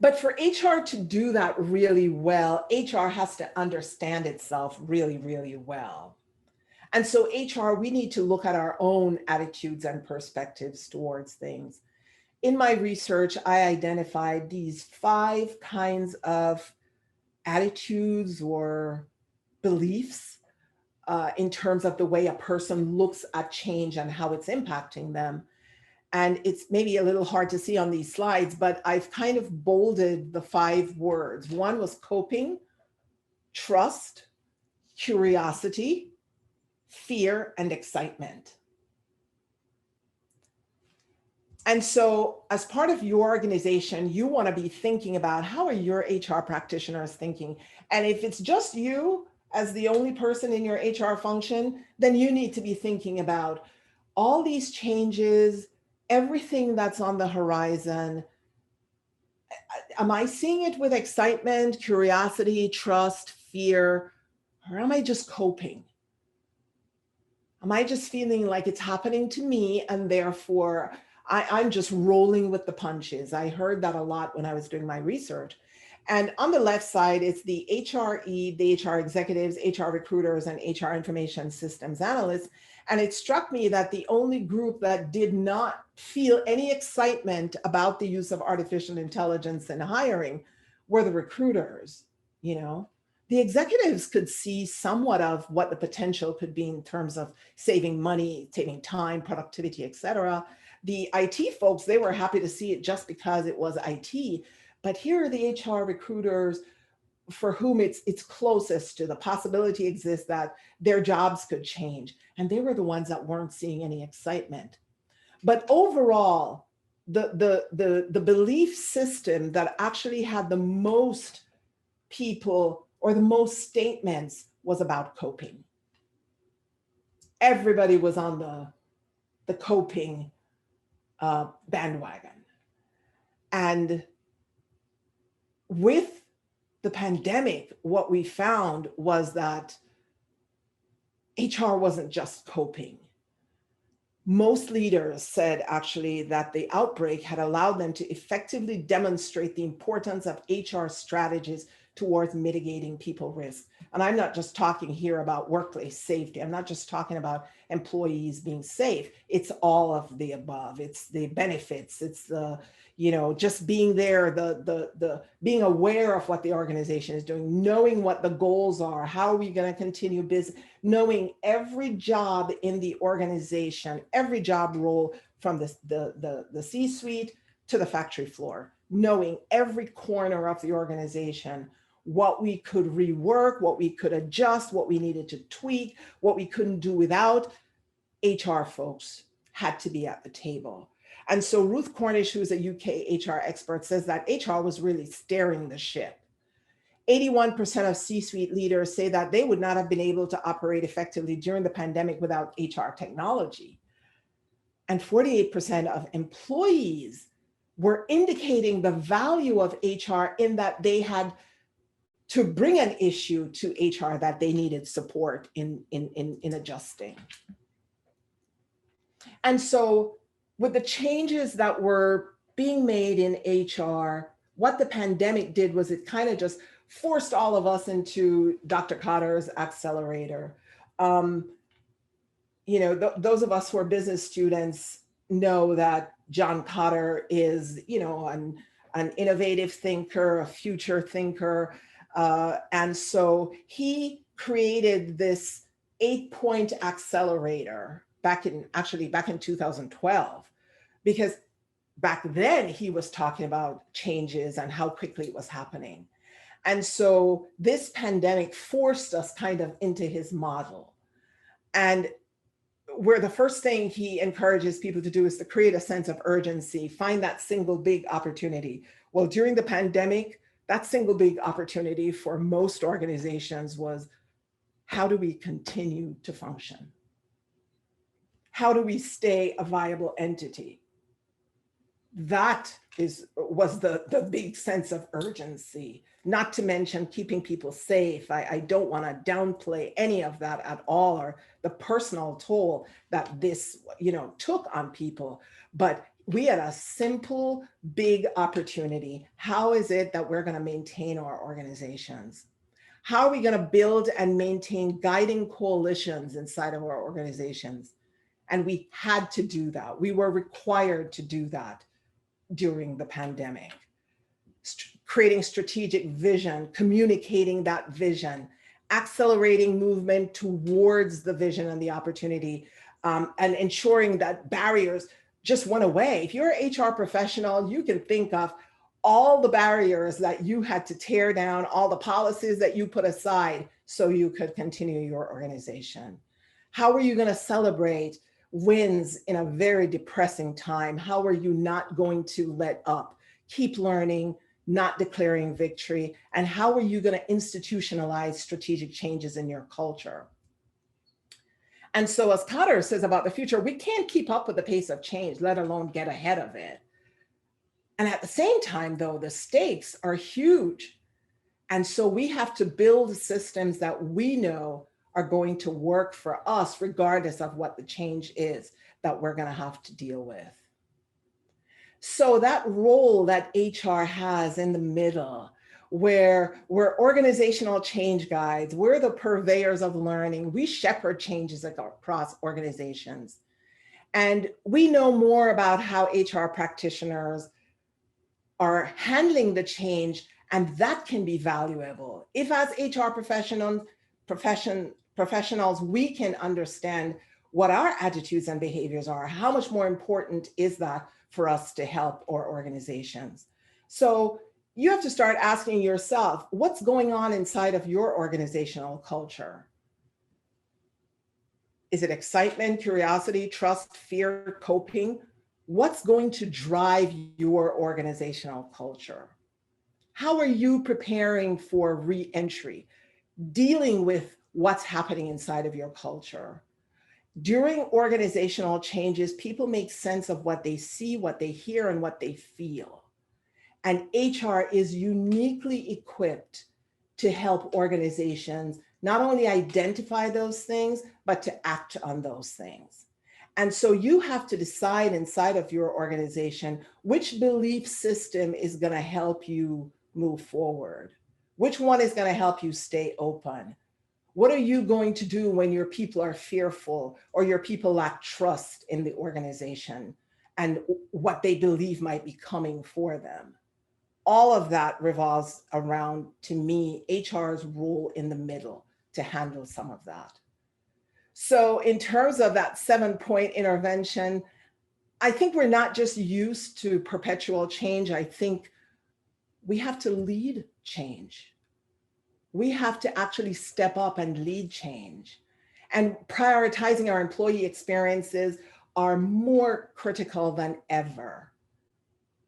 But for HR to do that really well, HR has to understand itself really, really well. And so HR, we need to look at our own attitudes and perspectives towards things. In my research, I identified these 5 kinds of attitudes or beliefs in terms of the way a person looks at change and how it's impacting them. And it's maybe a little hard to see on these slides, but I've kind of bolded the 5 words. One was coping, trust, curiosity, fear, and excitement. And so as part of your organization, you want to be thinking about how are your HR practitioners thinking? And if it's just you as the only person in your HR function, then you need to be thinking about all these changes, everything that's on the horizon. Am I seeing it with excitement, curiosity, trust, fear, or am I just coping? Am I just feeling like it's happening to me and therefore I'm just rolling with the punches? I heard that a lot when I was doing my research. And on the left side, it's the HRE, the HR executives, HR recruiters, and HR information systems analysts. And it struck me that the only group that did not feel any excitement about the use of artificial intelligence in hiring were the recruiters. The executives could see somewhat of what the potential could be in terms of saving money, saving time, productivity, et cetera. The IT folks, they were happy to see it just because it was IT. But here are the HR recruiters for whom it's closest to, the possibility exists that their jobs could change. And they were the ones that weren't seeing any excitement. But overall, the belief system that actually had the most people or the most statements was about coping. Everybody was on the coping bandwagon. And with the pandemic, what we found was that HR wasn't just coping. Most leaders said actually that the outbreak had allowed them to effectively demonstrate the importance of HR strategies towards mitigating people risk. And I'm not just talking here about workplace safety. I'm not just talking about employees being safe. It's all of the above. It's the benefits. It's the, just being there, the being aware of what the organization is doing, knowing what the goals are, how are we going to continue business, knowing every job in the organization, every job role from the C-suite to the factory floor, knowing every corner of the organization, what we could rework, what we could adjust, what we needed to tweak, what we couldn't do without. HR folks had to be at the table. And so Ruth Cornish, who's a UK HR expert, says that HR was really steering the ship. 81% of C-suite leaders say that they would not have been able to operate effectively during the pandemic without HR technology. And 48% of employees were indicating the value of HR in that they had to bring an issue to HR that they needed support in adjusting. And so with the changes that were being made in HR, what the pandemic did was it kind of just forced all of us into Dr. Cotters Accelerator. Those of us who are business students know that John Cotter is, an innovative thinker, a future thinker. And so he created this 8-point accelerator back in 2012, because back then he was talking about changes and how quickly it was happening. And so this pandemic forced us kind of into his model. And where the first thing he encourages people to do is to create a sense of urgency, find that single big opportunity. Well, during the pandemic, that single big opportunity for most organizations was, how do we continue to function? How do we stay a viable entity? That was the big sense of urgency, not to mention keeping people safe. I don't want to downplay any of that at all, or the personal toll that this took on people. But we had a simple, big opportunity. How is it that we're going to maintain our organizations? How are we going to build and maintain guiding coalitions inside of our organizations? And we had to do that. We were required to do that during the pandemic. Creating strategic vision, communicating that vision, accelerating movement towards the vision and the opportunity, and ensuring that barriers just went away. If you're an HR professional, you can think of all the barriers that you had to tear down, all the policies that you put aside so you could continue your organization. How are you going to celebrate wins in a very depressing time? How are you not going to let up? Keep learning, not declaring victory. And how are you going to institutionalize strategic changes in your culture? And so as Cotter says about the future, we can't keep up with the pace of change, let alone get ahead of it. And at the same time, though, the stakes are huge. And so we have to build systems that we know are going to work for us, regardless of what the change is that we're going to have to deal with. So that role that HR has in the middle, where we're organizational change guides, we're the purveyors of learning, we shepherd changes across organizations. And we know more about how HR practitioners are handling the change, and that can be valuable. If as HR professionals, we can understand what our attitudes and behaviors are, how much more important is that for us to help our organizations? So you have to start asking yourself, what's going on inside of your organizational culture? Is it excitement, curiosity, trust, fear, coping? What's going to drive your organizational culture? How are you preparing for reentry, dealing with what's happening inside of your culture? During organizational changes, people make sense of what they see, what they hear, and what they feel. And HR is uniquely equipped to help organizations not only identify those things, but to act on those things. And so you have to decide inside of your organization which belief system is going to help you move forward. Which one is going to help you stay open? What are you going to do when your people are fearful or your people lack trust in the organization and what they believe might be coming for them? All of that revolves around, to me, HR's role in the middle to handle some of that. So in terms of that 7-point intervention, I think we're not just used to perpetual change. I think we have to lead change. We have to actually step up and lead change. And prioritizing our employee experiences are more critical than ever.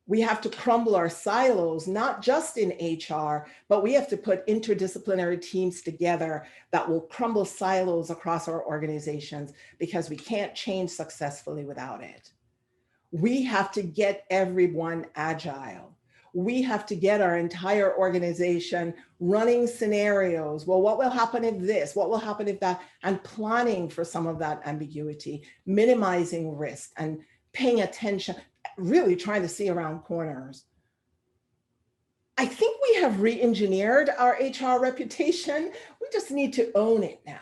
We have to crumble our silos, not just in HR, but we have to put interdisciplinary teams together that will crumble silos across our organizations, because we can't change successfully without it. We have to get everyone agile. We have to get our entire organization running scenarios. Well, what will happen if this? What will happen if that? And planning for some of that ambiguity, minimizing risk and paying attention, really trying to see around corners. I think we have re-engineered our HR reputation. We just need to own it now.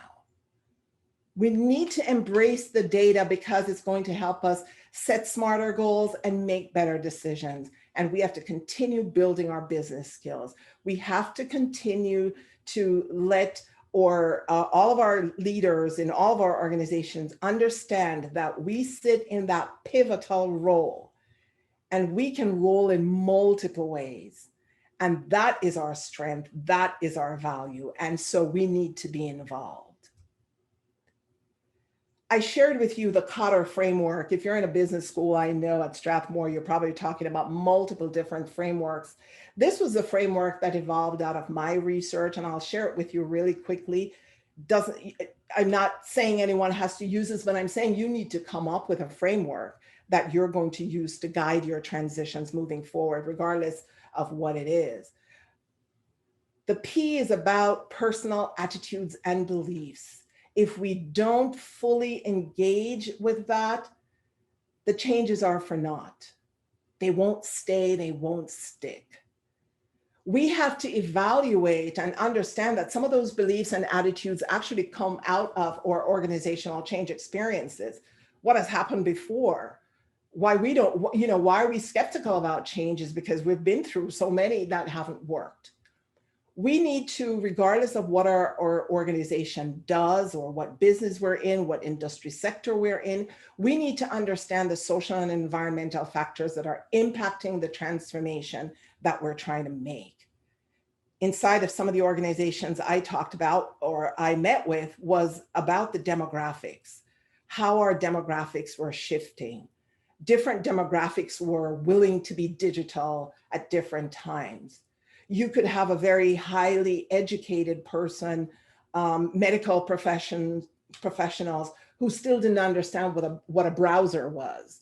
We need to embrace the data because it's going to help us set smarter goals and make better decisions. And we have to continue building our business skills. We have to continue to let all of our leaders in all of our organizations understand that we sit in that pivotal role. And we can roll in multiple ways. And that is our strength. That is our value. And so we need to be involved. I shared with you the Cotter framework. If you're in a business school, I know at Strathmore, you're probably talking about multiple different frameworks. This was a framework that evolved out of my research, and I'll share it with you really quickly. I'm not saying anyone has to use this, but I'm saying you need to come up with a framework that you're going to use to guide your transitions moving forward, regardless of what it is. The P is about personal attitudes and beliefs. If we don't fully engage with that, the changes are for naught. They won't stay, they won't stick. We have to evaluate and understand that some of those beliefs and attitudes actually come out of our organizational change experiences. What has happened before? Why we don't, why are we skeptical about change is because we've been through so many that haven't worked. We need to, regardless of what our organization does or what business we're in, what industry sector we're in, we need to understand the social and environmental factors that are impacting the transformation that we're trying to make. Inside of some of the organizations I talked about or I met with was about the demographics, how our demographics were shifting. Different demographics were willing to be digital at different times. You could have a very highly educated person, medical professionals who still didn't understand what a browser was,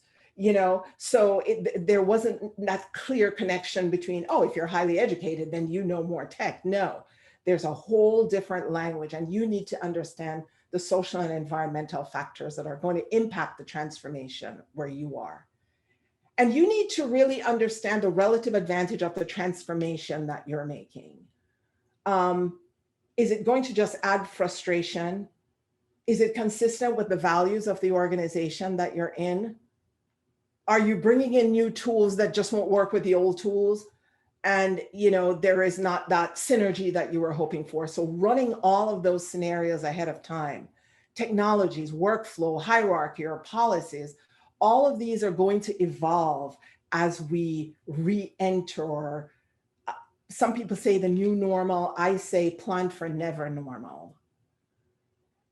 so there wasn't that clear connection between, oh, if you're highly educated, then you know more tech. No, there's a whole different language, and you need to understand the social and environmental factors that are going to impact the transformation where you are. And you need to really understand the relative advantage of the transformation that you're making. Is it going to just add frustration? Is it consistent with the values of the organization that you're in? Are you bringing in new tools that just won't work with the old tools? And there is not that synergy that you were hoping for. So running all of those scenarios ahead of time, technologies, workflow, hierarchy, or policies, all of these are going to evolve as we re-enter some people say the new normal, I say plan for never normal.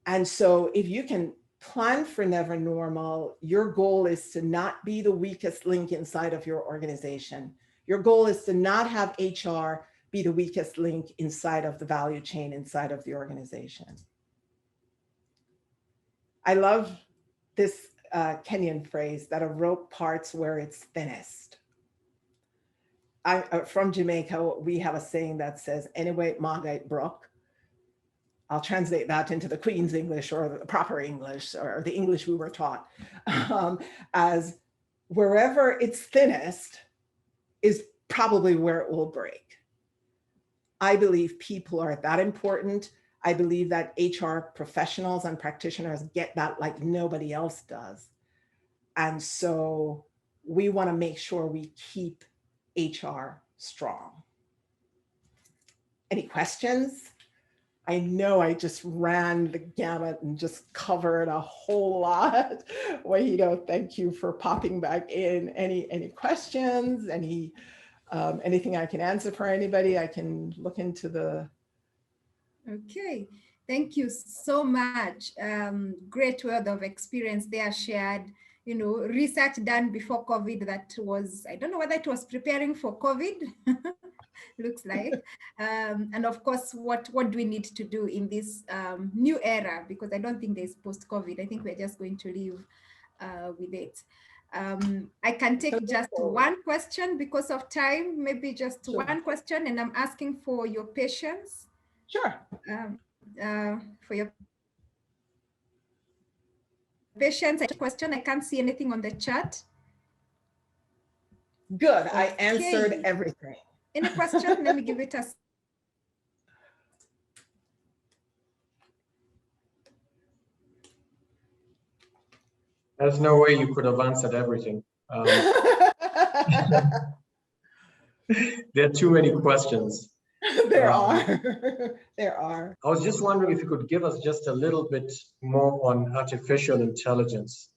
And so if you can plan for never normal, your goal is to not be the weakest link inside of your organization. Your goal is to not have HR be the weakest link inside of the value chain, inside of the organization. I love this Kenyan phrase that a rope parts where it's thinnest. I'm from Jamaica. We have a saying that says, anyway, Margate Brook. I'll translate that into the Queen's English or the proper English or the English we were taught as wherever it's thinnest is probably where it will break. I believe people are that important. I believe that HR professionals and practitioners get that like nobody else does. And so we want to make sure we keep HR strong. Any questions? I know I just ran the gamut and just covered a whole lot. Wahido, thank you for popping back in. Any questions? Anything I can answer for anybody? I can look into the. Okay, thank you so much. Great wealth of experience there shared. You know, research done before COVID that was, I don't know whether it was preparing for COVID. Looks like, and of course, what do we need to do in this new era? Because I don't think there's post-COVID. I think we're just going to live with it. I can take just one question because of time, maybe just Sure. one question, and I'm asking for your patience. Sure. For your patience. Question. I can't see anything on the chat. Good. I answered everything. Any question? Let me give it a. There's no way you could have answered everything. There are too many questions. There are. There are. I was just wondering if you could give us just a little bit more on artificial intelligence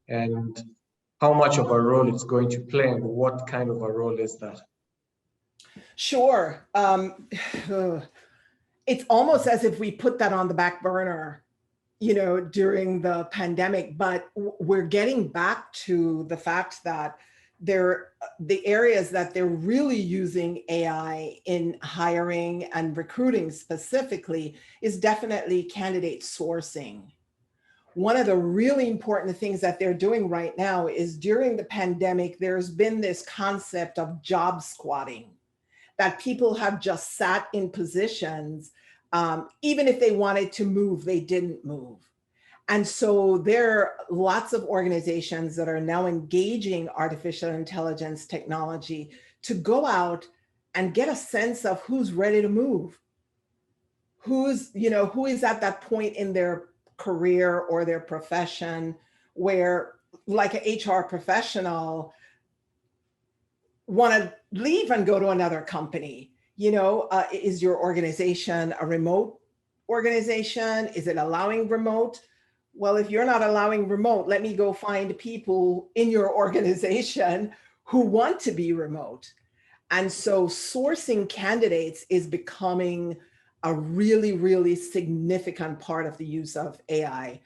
and how much of a role it's going to play and what kind of a role is that? Sure. It's almost as if we put that on the back burner, you know, during the pandemic, but we're getting back to the fact that the areas that they're really using AI in hiring and recruiting specifically is definitely candidate sourcing. One of the really important things that they're doing right now is during the pandemic, there's been this concept of job squatting, that people have just sat in positions, even if they wanted to move, they didn't move. And so there are lots of organizations that are now engaging artificial intelligence technology to go out and get a sense of who's ready to move, who is at that point in their career or their profession where, like an HR professional, want to leave and go to another company. You know, is your organization a remote organization? Is it allowing remote? Well, if you're not allowing remote, let me go find people in your organization who want to be remote. And so sourcing candidates is becoming a really, really significant part of the use of AI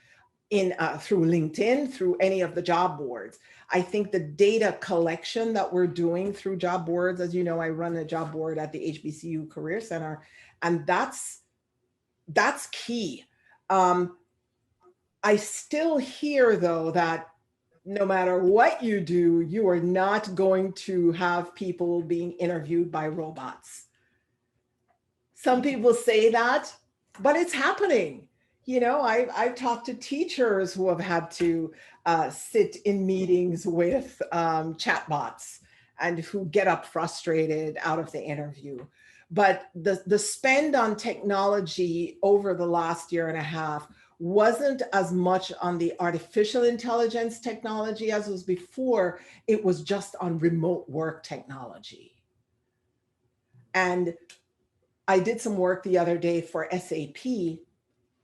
through LinkedIn, through any of the job boards. I think the data collection that we're doing through job boards, as you know, I run a job board at the HBCU Career Center, and that's key. I still hear, though, that no matter what you do, you are not going to have people being interviewed by robots. Some people say that, but it's happening. You know, I've talked to teachers who have had to sit in meetings with chatbots and who get up frustrated out of the interview. But the spend on technology over the last year and a half wasn't as much on the artificial intelligence technology as was before. It was just on remote work technology. And I did some work the other day for SAP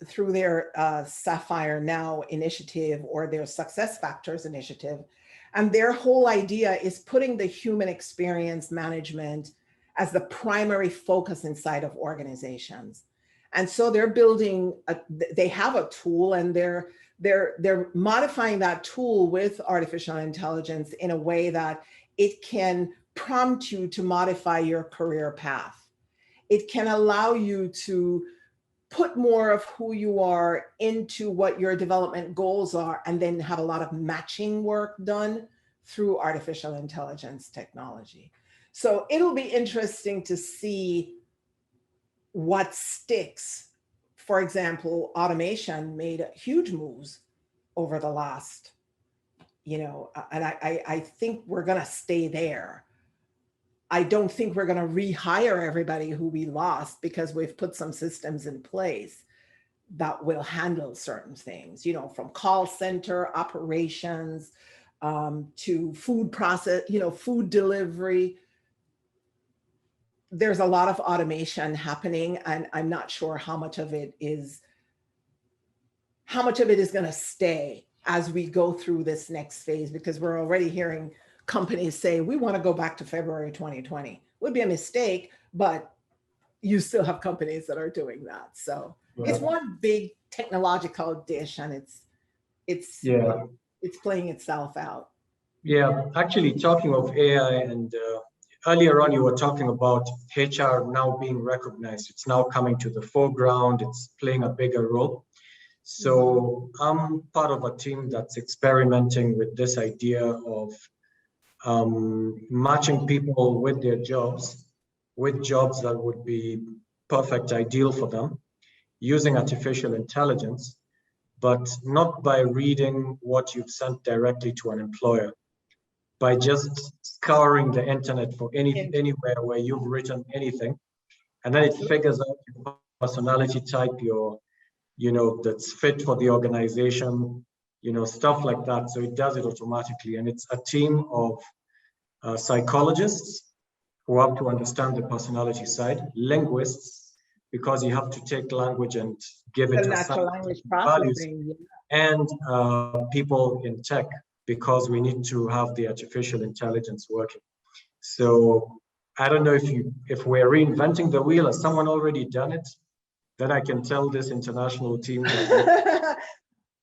through their Sapphire Now initiative or their Success Factors initiative. And their whole idea is putting the human experience management as the primary focus inside of organizations. And so they're building, they have a tool, and they're modifying that tool with artificial intelligence in a way that it can prompt you to modify your career path. It can allow you to put more of who you are into what your development goals are, and then have a lot of matching work done through artificial intelligence technology. So it'll be interesting to see what sticks. For example, automation made huge moves over the last, and I think we're going to stay there. I don't think we're going to rehire everybody who we lost, because we've put some systems in place that will handle certain things, from call center operations to food process, food delivery. There's a lot of automation happening, and I'm not sure how much of it is going to stay as we go through this next phase, because we're already hearing companies say, we want to go back to February 2020. Would be a mistake, but you still have companies that are doing that. So it's one big technological dish, and it's playing itself out. Yeah, actually, talking of AI, and earlier on you were talking about HR now being recognized. It's now coming to the foreground. It's playing a bigger role. So I'm part of a team that's experimenting with this idea of matching people with their jobs, with jobs that would be perfect, ideal for them, using artificial intelligence, but not by reading what you've sent directly to an employer, by just scouring the internet for anywhere where you've written anything, and then it figures out your personality type, that's fit for the organization, stuff like that. So it does it automatically, and it's a team of psychologists who have to understand the personality side, linguists, because you have to take language and give it a natural language processing, and people in tech, because we need to have the artificial intelligence working. So I don't know if we're reinventing the wheel. Has someone already done it? Then I can tell this international team.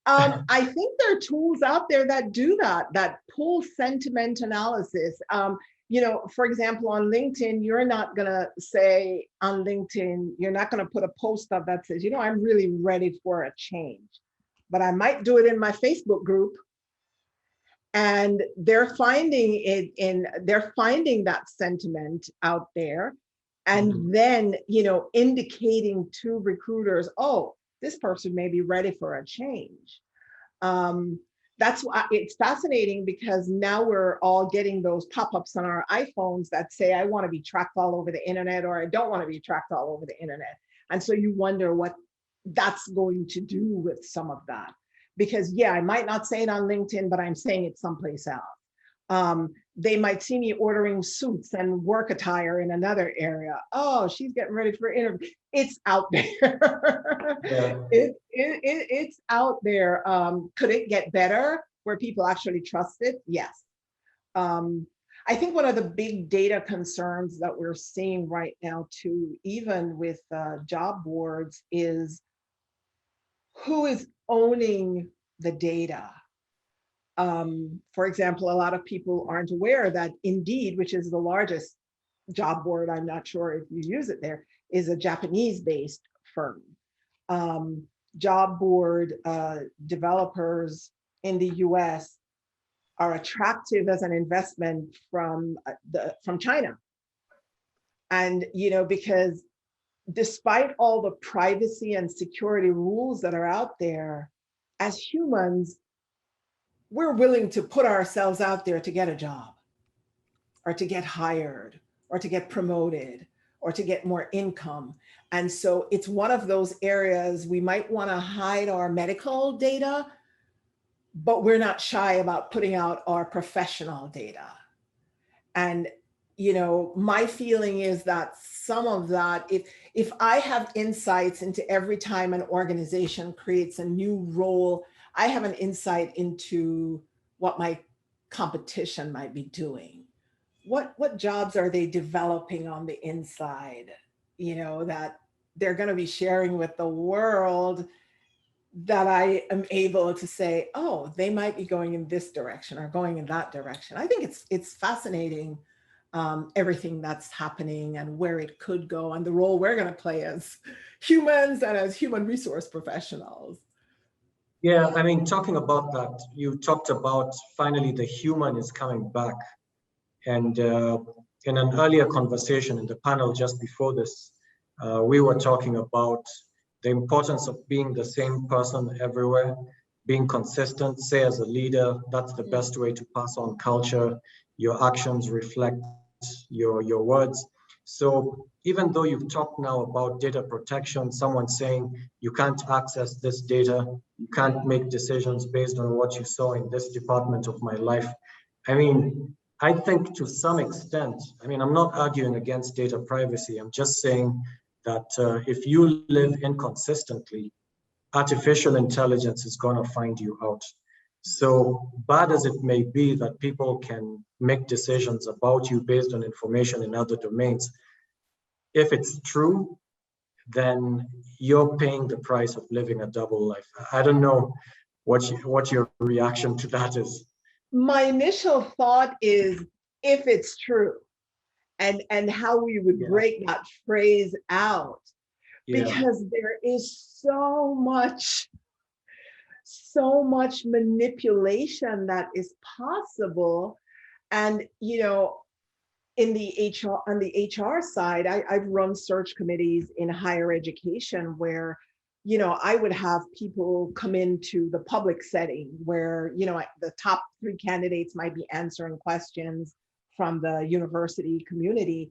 I think there are tools out there that do that pull sentiment analysis. For example, on LinkedIn, you're not going to say on LinkedIn, you're not going to put a post up that says, I'm really ready for a change. But I might do it in my Facebook group. And they're finding that sentiment out there. And then, indicating to recruiters, oh, this person may be ready for a change. That's why it's fascinating, because now we're all getting those pop-ups on our iPhones that say, I want to be tracked all over the internet, or I don't want to be tracked all over the internet. And so you wonder what that's going to do with some of that. Because I might not say it on LinkedIn, but I'm saying it someplace else. They might see me ordering suits and work attire in another area. Oh, she's getting ready for an interview. It's out there. Yeah. It's out there. Could it get better where people actually trust it? Yes. I think one of the big data concerns that we're seeing right now too, even with job boards, is who is owning the data. For example, a lot of people aren't aware that Indeed, which is the largest job board, I'm not sure if you use it there, is a Japanese-based firm. Job board developers in the US are attractive as an investment from China. And, because despite all the privacy and security rules that are out there, as humans, we're willing to put ourselves out there to get a job, or to get hired, or to get promoted, or to get more income. And so it's one of those areas we might want to hide our medical data, but we're not shy about putting out our professional data. And my feeling is that some of that, if I have insights into every time an organization creates a new role, I have an insight into what my competition might be doing, what jobs are they developing on the inside, that they're going to be sharing with the world, that I am able to say, oh, they might be going in this direction or going in that direction. I think it's fascinating, everything that's happening and where it could go and the role we're going to play as humans and as human resource professionals. Yeah, I mean, talking about that, you talked about finally the human is coming back. And in an earlier conversation in the panel just before this, we were talking about the importance of being the same person everywhere, being consistent, say as a leader, that's the best way to pass on culture. Your actions reflect your words. So even though you've talked now about data protection, someone saying you can't access this data, you can't make decisions based on what you saw in this department of my life. I mean, I think to some extent, I mean, I'm not arguing against data privacy. I'm just saying that if you live inconsistently, artificial intelligence is going to find you out. So bad as it may be that people can make decisions about you based on information in other domains, if it's true, then you're paying the price of living a double life. I don't know what your reaction to that is. My initial thought is, if it's true, and how we would break that phrase out, because there is so much manipulation that is possible. And in the HR, on the HR side, I've run search committees in higher education where I would have people come into the public setting where the top 3 candidates might be answering questions from the university community,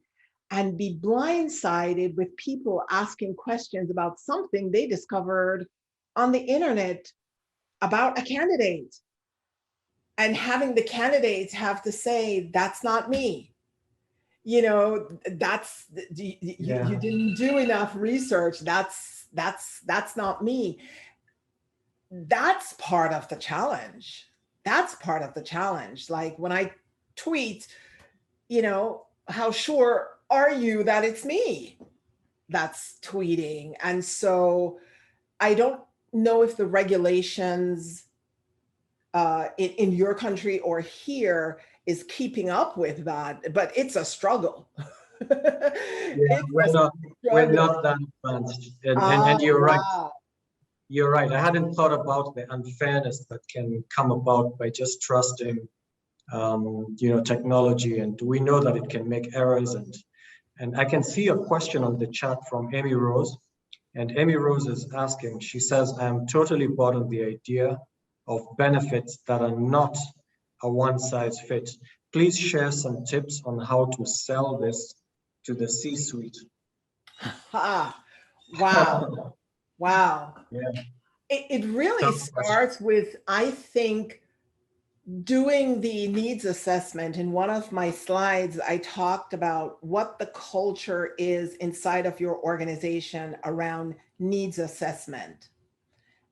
and be blindsided with people asking questions about something they discovered on the internet about a candidate, and having the candidates have to say, that's not me. That's you didn't do enough research. That's not me. That's part of the challenge. That's part of the challenge. Like when I tweet, how sure are you that it's me that's tweeting? And so I don't know if the regulations in your country or here is keeping up with that, but it's a struggle. We're not that advanced. And you're right. You're right. I hadn't thought about the unfairness that can come about by just trusting technology, and we know that it can make errors. And I can see a question on the chat from Amy Rose, and Amy Rose is asking, she says, I'm totally bought on the idea of benefits that are not a one-size-fit. Please share some tips on how to sell this to the C-suite. Wow. Wow. Yeah. It really starts with, I think, doing the needs assessment. In one of my slides, I talked about what the culture is inside of your organization around needs assessment.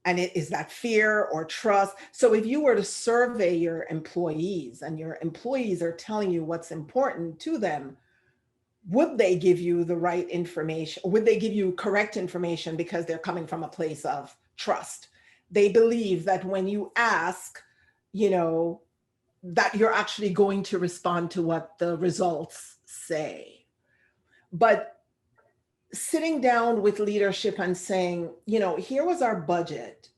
And is that fear or trust? So if you were to survey your employees and your employees are telling you what's important to them, would they give you the right information? Would they give you correct information because they're coming from a place of trust? They believe that when you ask, that you're actually going to respond to what the results say. But sitting down with leadership and saying, here was our budget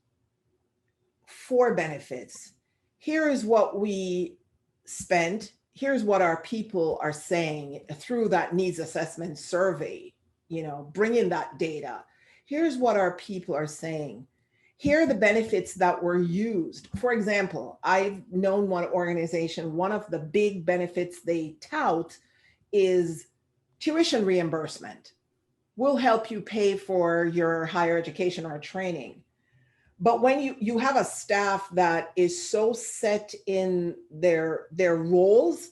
for benefits. Here is what we spent. Here's what our people are saying through that needs assessment survey, bringing that data. Here's what our people are saying. Here are the benefits that were used. For example, I've known one organization, one of the big benefits they tout is tuition reimbursement. We'll help you pay for your higher education or training. But when you have a staff that is so set in their roles,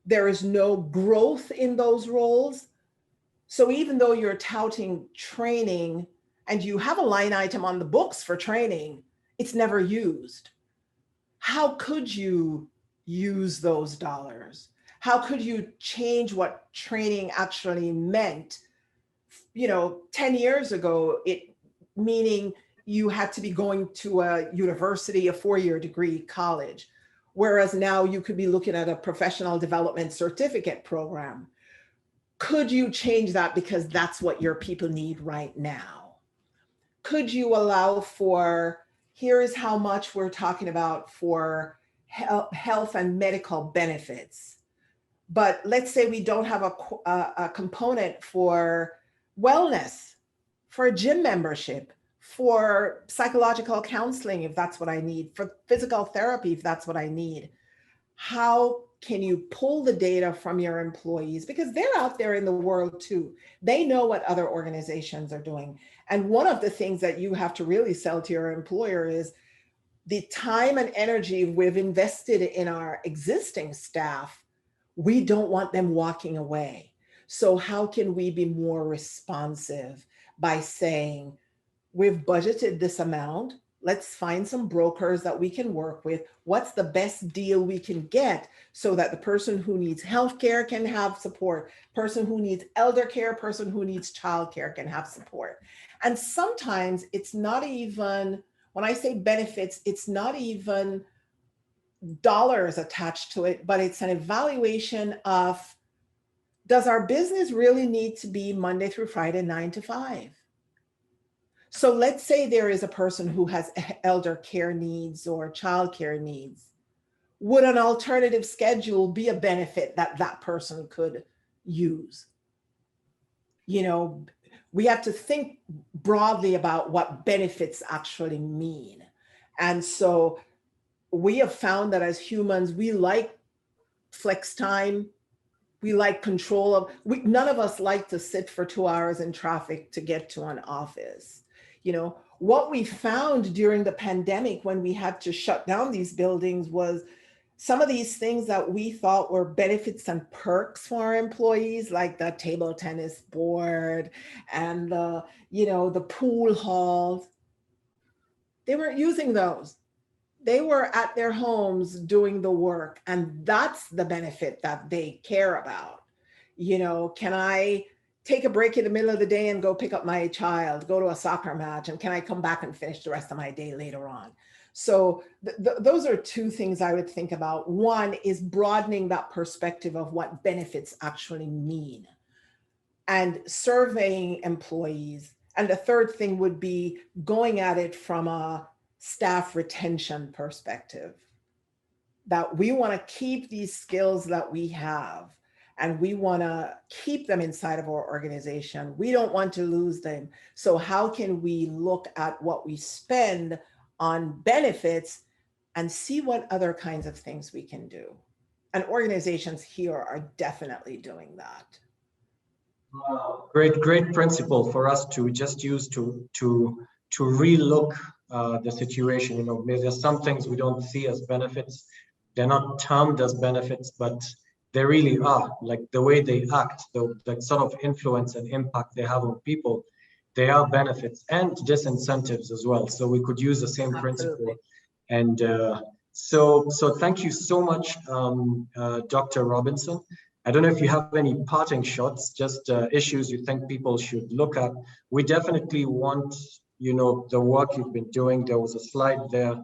there is no growth in those roles. So even though you're touting training and you have a line item on the books for training, it's never used. How could you use those dollars? how could you change what training actually meant? 10 years ago, meaning you had to be going to a university, a 4-year degree, college. Whereas now you could be looking at a professional development certificate program. Could you change that because that's what your people need right now? Could you allow for, here's how much we're talking about for health and medical benefits. But let's say we don't have a component for wellness, for a gym membership, for psychological counseling, if that's what I need, for physical therapy, if that's what I need. How can you pull the data from your employees? Because they're out there in the world too. They know what other organizations are doing. And one of the things that you have to really sell to your employer is the time and energy we've invested in our existing staff. We don't want them walking away. So how can we be more responsive by saying, we've budgeted this amount. Let's find some brokers that we can work with. What's the best deal we can get so that the person who needs healthcare can have support, person who needs elder care, person who needs childcare can have support. And sometimes it's not even, when I say benefits, it's not even dollars attached to it, but it's an evaluation of, does our business really need to be Monday through Friday, 9 to 5? So let's say there is a person who has elder care needs or childcare needs. Would an alternative schedule be a benefit that that person could use? We have to think broadly about what benefits actually mean. And so we have found that as humans, we like flex time. We like control of, none of us like to sit for 2 hours in traffic to get to an office. What we found during the pandemic when we had to shut down these buildings was some of these things that we thought were benefits and perks for our employees, like the table tennis board and the pool halls. They weren't using those. They were at their homes doing the work, and that's the benefit that they care about. Can I take a break in the middle of the day and go pick up my child, go to a soccer match, and can I come back and finish the rest of my day later on? So those are two things I would think about. One is broadening that perspective of what benefits actually mean and surveying employees. And the third thing would be going at it from a staff retention perspective, that we want to keep these skills that we have and we want to keep them inside of our organization. We don't want to lose them. So how can we look at what we spend on benefits and see what other kinds of things we can do? And organizations here are definitely doing that. Great principle for us to just use to relook the situation. There's some things we don't see as benefits. They're not termed as benefits, but they really are. Like the way they act, the sort of influence and impact they have on people, they are benefits and disincentives as well. So we could use the same principle. And so thank you so much, Dr. Robinson. I don't know if you have any parting shots, just issues you think people should look at. We definitely want, the work you've been doing. There was a slide there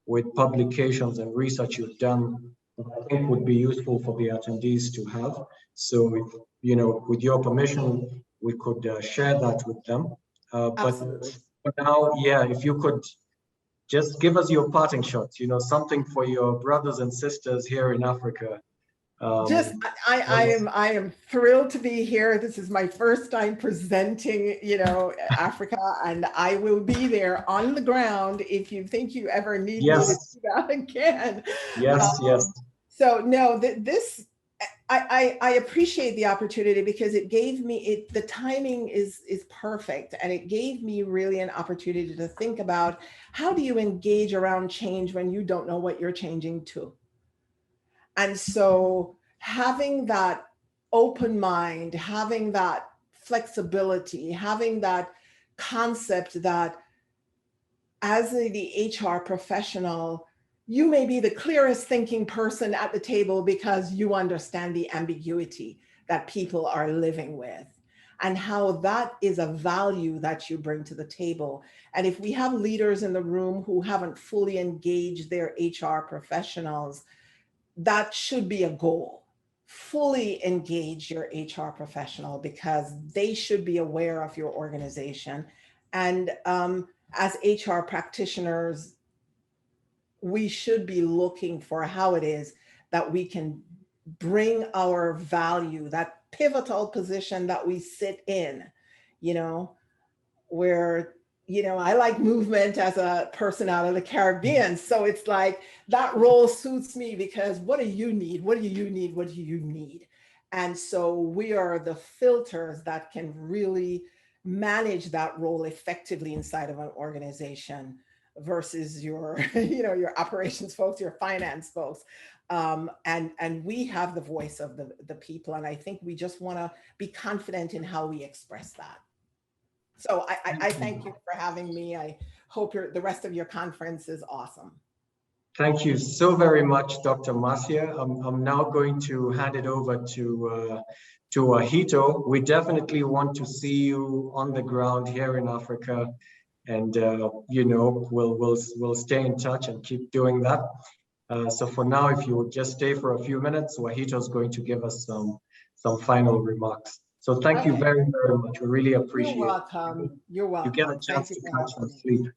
with publications and research you've done that I think would be useful for the attendees to have. So, with your permission, we could share that with them. But for now, if you could just give us your parting shots, something for your brothers and sisters here in Africa. I am thrilled to be here. This is my first time presenting, Africa, and I will be there on the ground if you think you ever need me to do that again. Yes. So no, I appreciate the opportunity because it gave me the timing is perfect, and it gave me really an opportunity to think about how do you engage around change when you don't know what you're changing to. And so having that open mind, having that flexibility, having that concept that as the HR professional, you may be the clearest thinking person at the table because you understand the ambiguity that people are living with and how that is a value that you bring to the table. And if we have leaders in the room who haven't fully engaged their HR professionals, that should be a goal. Fully engage your HR professional because they should be aware of your organization. And as HR practitioners, we should be looking for how it is that we can bring our value, that pivotal position that we sit in, you know, where, you know, I like movement as a person out of the Caribbean. So it's like that role suits me because what do you need? What do you need? What do you need? And so we are the filters that can really manage that role effectively inside of an organization versus your, you know, your operations folks, your finance folks. And we have the voice of the people. And I think we just want to be confident in how we express that. So I thank you for having me. I hope the rest of your conference is awesome. Thank you so very much, Dr. Marcia. I'm now going to hand it over to Hito. We definitely want to see you on the ground here in Africa, and you know, we'll stay in touch and keep doing that. So for now, if you would just stay for a few minutes, Wahito is going to give us some final remarks. So thank you very, very much. We really appreciate it. You're welcome. You're welcome. You get a chance to catch some sleep.